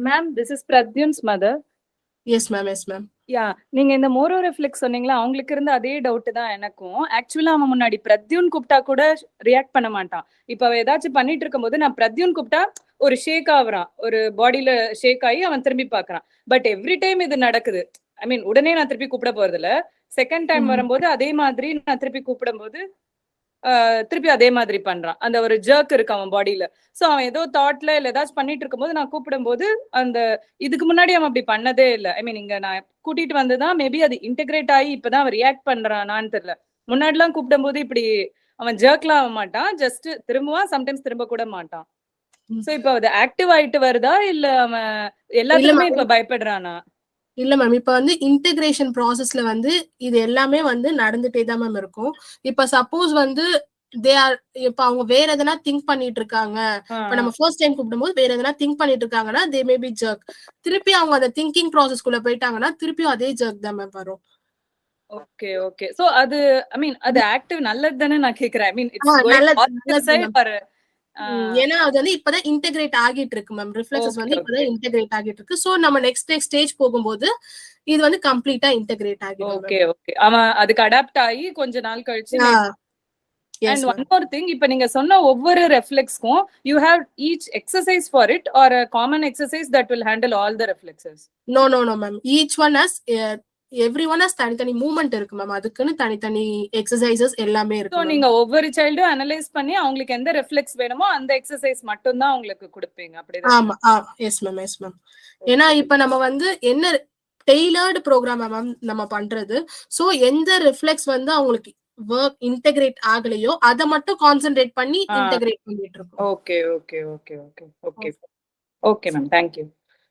Ma'am, this is Pradyun's mother. Yes, ma'am. Yeah, நீங்க இந்த Moro reflex சொன்னீங்களா, அவங்களுக்கு இருந்த அதே doubt தான் எனக்கும். ஆக்சுவலா அவன் முன்னாடி பிரத்யூன் கூப்பிட்டா கூட ரியாக்ட் பண்ண மாட்டான். இப்ப அவ ஏதாச்சும் பண்ணிட்டு இருக்கும்போது நான் பிரத்யூன் கூப்பிட்டா ஒரு ஷேக் ஆகுறான், ஒரு பாடியில ஷேக் ஆகி அவன் திரும்பி பாக்குறான். பட் எவ்ரி டைம் இது நடக்குது. ஐ மீன் உடனே நான் திருப்பி கூப்பிட போறது இல்ல. செகண்ட் டைம் வரும்போது அதே மாதிரி நான் திருப்பி கூப்பிடும் போது திருப்பி அதே மாதிரி பண்றான். அந்த ஒரு ஜர்க் இருக்கு அவன் பாடியில. சோ அவன் ஏதோ தாட்ல இல்ல ஏதாச்சும் பண்ணிட்டு இருக்கும்போது நான் கூப்பிடும் போது அந்த இதுக்கு முன்னாடி அவன் அப்படி பண்ணதே இல்லை. ஐ மீன் இங்க நான் கூட்டிட்டு வந்துதான் மேபி அது இன்டெகிரேட் ஆகி இப்பதான் அவன் ரியாக்ட் பண்றானான்னு தெரியல. முன்னாடி எல்லாம் கூப்பிடும் போது இப்படி அவன் ஜர்க்லாம் ஆக மாட்டான், ஜஸ்ட் திரும்புவான், சம்டைம்ஸ் திரும்ப கூட மாட்டான். சோ இப்ப அது ஆக்டிவ் ஆயிட்டு வருதா இல்ல அவன் எல்லாத்துக்குமே இப்ப பயப்படுறானா? இல்ல மேம், இப்ப வந்து இன்டெகிரேஷன் ப்ராசஸ்ல வந்து இது எல்லாமே வந்து நடந்துட்டே தான் மேம் இருக்கும். இப்ப சப்போஸ் வந்து இப்ப அவங்க வேற எதனா திங்க் பண்ணிட்டு இருக்காங்க, இப்ப நம்ம ஃபர்ஸ்ட் டைம் கூப்பிடும்போது வேற எதனா திங்க் பண்ணிட்டு இருக்காங்கன்னா தே மே பி ஜர்க். திருப்பி அவங்க அந்த திங்கிங் ப்ராசஸ் குள்ள போயிட்டாங்கன்னா திருப்பியும் அதே ஜர்க் தான் மேம் வரும். ஓகே. சோ அது ஐ மீன் அது ஆக்டிவ் நல்லது தானே நான் கேக்குறேன். ஐ மீன் இட்ஸ் நல்லது. ஏன்னா அது வந்து இப்பதான் இன்டெகிரேட் ஆகிட்டு இருக்கு மேம். ரிஃப்ளெக்ஸஸ் வந்து இப்பதான் இன்டெகிரேட் ஆகிட்டு இருக்கு. சோ நம்ம நெக்ஸ்ட் ஸ்டேஜ் போகும்போது இது வந்து கம்ப்ளீட்டா இன்டெகிரேட் ஆகிடும். ஓகே. அவன் அதுக்கு அடாப்ட் ஆகி கொஞ்ச நாள் கழிச்சு. And one more thing, இப்ப நீங்க சொன்ன ஒவ்வொரு ரெஃப்ளெக்ஸ்க்கும் you have each exercise for it or a common exercise that will handle all the reflexes? No ma'am. Each one has everyone has தனித்தனி மூவ்மெண்ட் இருக்கு மேம். அதுக்குன்னு தனித்தனி எக்ஸசைசஸ் எல்லாமே இருக்கு. சோ நீங்க ஒவ்வொரு சைல்டும் அனலைஸ் பண்ணி அவங்களுக்கு எந்த ரெஃப்ளெக்ஸ் வேணுமோ அந்த எக்ஸசைஸ் மட்டும் தான் உங்களுக்கு கொடுப்பீங்க, அப்படிதான்? ஆமா. Yes ma'am. ஏன்னா இப்ப நம்ம வந்து என்ன டெய்லர்டு ப்ரோக்ராம் மேம் நம்ம பண்றது. சோ எந்த ரிஃப்ளெக்ஸ் வந்து அவங்களுக்கு work integrate ஆகலையோ அத மட்டும் கான்சென்ட்ரேட் பண்ணி இன்டெகிரேட் பண்ணிட்டு இருக்கோம். Okay ma'am,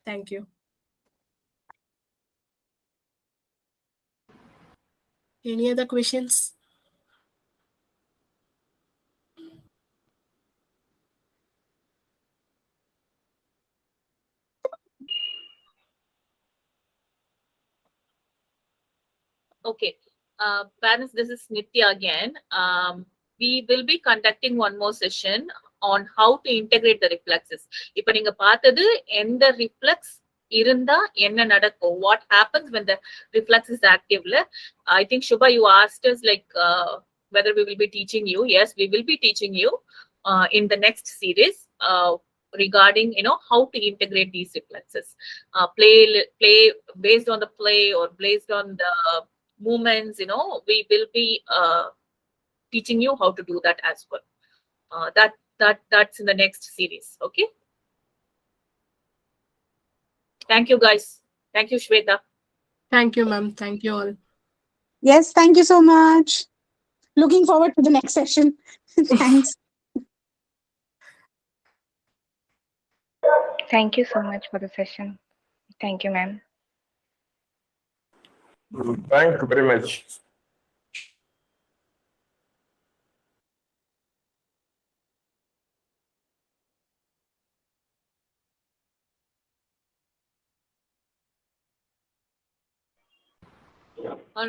thank you. Any other questions? Okay. Parents, this is Nitya again. We will be conducting one more session on how to integrate the reflexes. இப்ப நீங்க பார்த்தது எந்த ரிஃப்ளெக்ஸ் இருந்தா என்ன நடக்கும், what happens when the reflex is active. I think Shubha, you asked us like whether we will be teaching you. Yes, we will be teaching you in the next series regarding how to integrate these reflexes. Play based on the play or based on the movements, we will be teaching you how to do that as well. That's in the next series. Okay. Thank you guys. Thank you, Shweta. Thank you ma'am. Thank you all. Yes, thank you so much. Looking forward to the next session. Thanks. Thank you so much for the session. Thank you, ma'am. Thank you very much.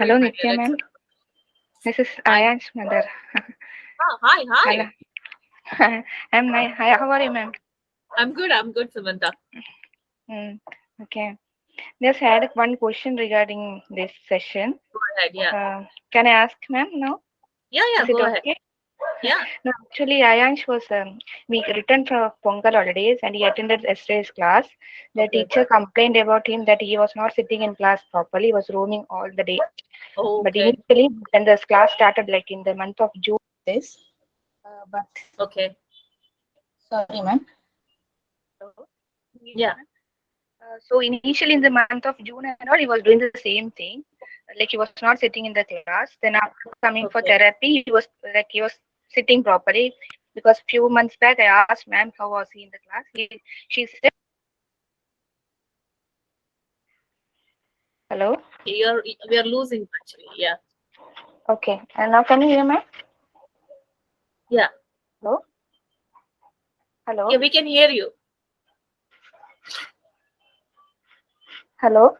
Hello, Nitya ma'am. This is Ayan's mother. Hi. Hello. I'm Hi, how are you, ma'am? I'm good, Samantha. Okay. Just had one question regarding this session. Go ahead, yeah. Can I ask, ma'am, now? Yeah, Is it go ahead. okay? Yeah. No, actually, Ayansh was, we returned from Pongal holidays and he attended yesterday's class. The teacher complained about him that he was not sitting in class properly. He was roaming all the day. Oh, But okay. initially, when the class started like in the month of June, but Okay. sorry, ma'am. Yeah. So initially in the month of June and all, he was doing the same thing. Like he was not sitting in the class. Then after coming for therapy, he was sitting properly. Because few months back, I asked ma'am how was he in the class. She said, "Hello." We are losing actually. Yeah. Okay. And now can you hear me? Yeah. Hello. Hello. Yeah, we can hear you. Hello.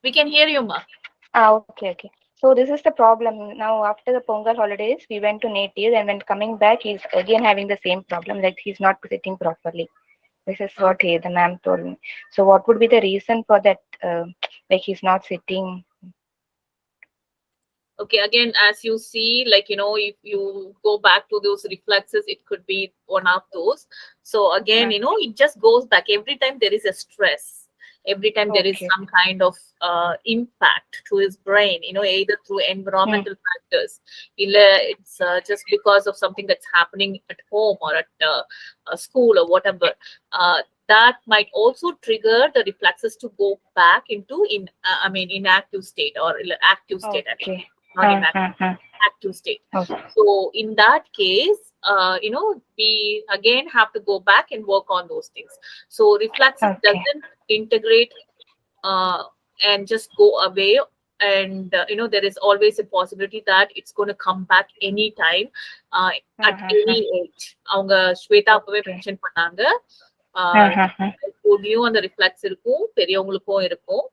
We can hear you, ma. Okay. So this is the problem. Now after the Pongal holidays, we went to native, and when coming back, he's again having the same problem. Like he's not sitting properly. This is what the ma'am told me. So what would be the reason for that? Like he's not sitting. Okay, again, as you see, like, if you go back to those reflexes, it could be one of those. So again, it just goes back every time there is a stress, every time there is some kind of impact to his brain, either through environmental factors. It's just because of something that's happening at home or at a school or whatever. That might also trigger the reflexes to go back into inactive state or active state. Okay. Not inactive, active state. Okay. So in that case, we again have to go back and work on those things. So reflexes doesn't integrate and just go away. And there is always a possibility that it's going to come back anytime at any age. அவங்க ஸ்வேதா அப்பவே mention பண்ணாங்க. பொடியும் அந்த reflex இருக்கும், பெரியவங்களுக்கும் இருக்கும்.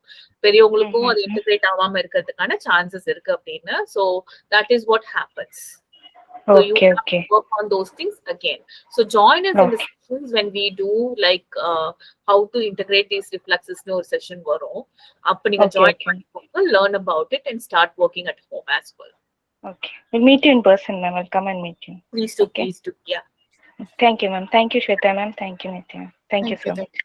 பெரியவங்களுக்கும் அது இன்டிகிரேட் ஆகாம இருக்கிறதுக்கான சான்சஸ் இருக்கு அப்படின்னு. So that is what happens. So you have to work on those things again. So join us in the sessions when we do like how to integrate these reflexes in our session வரும். அப்ப நீங்க join பண்ணிக்கோங்க, learn about it and start working at home as well. Okay. We'll meet you in person, ma'am. I'll come and meet you. Please do, please do. Yeah. Thank you, ma'am. Thank you, Shweta, ma'am. Thank you, Nitya. Thank you so much.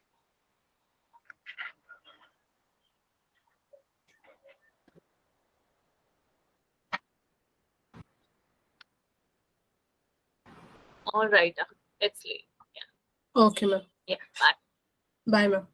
All right. Let's leave. Yeah. Okay, ma'am. Yeah. Bye. Bye, ma'am.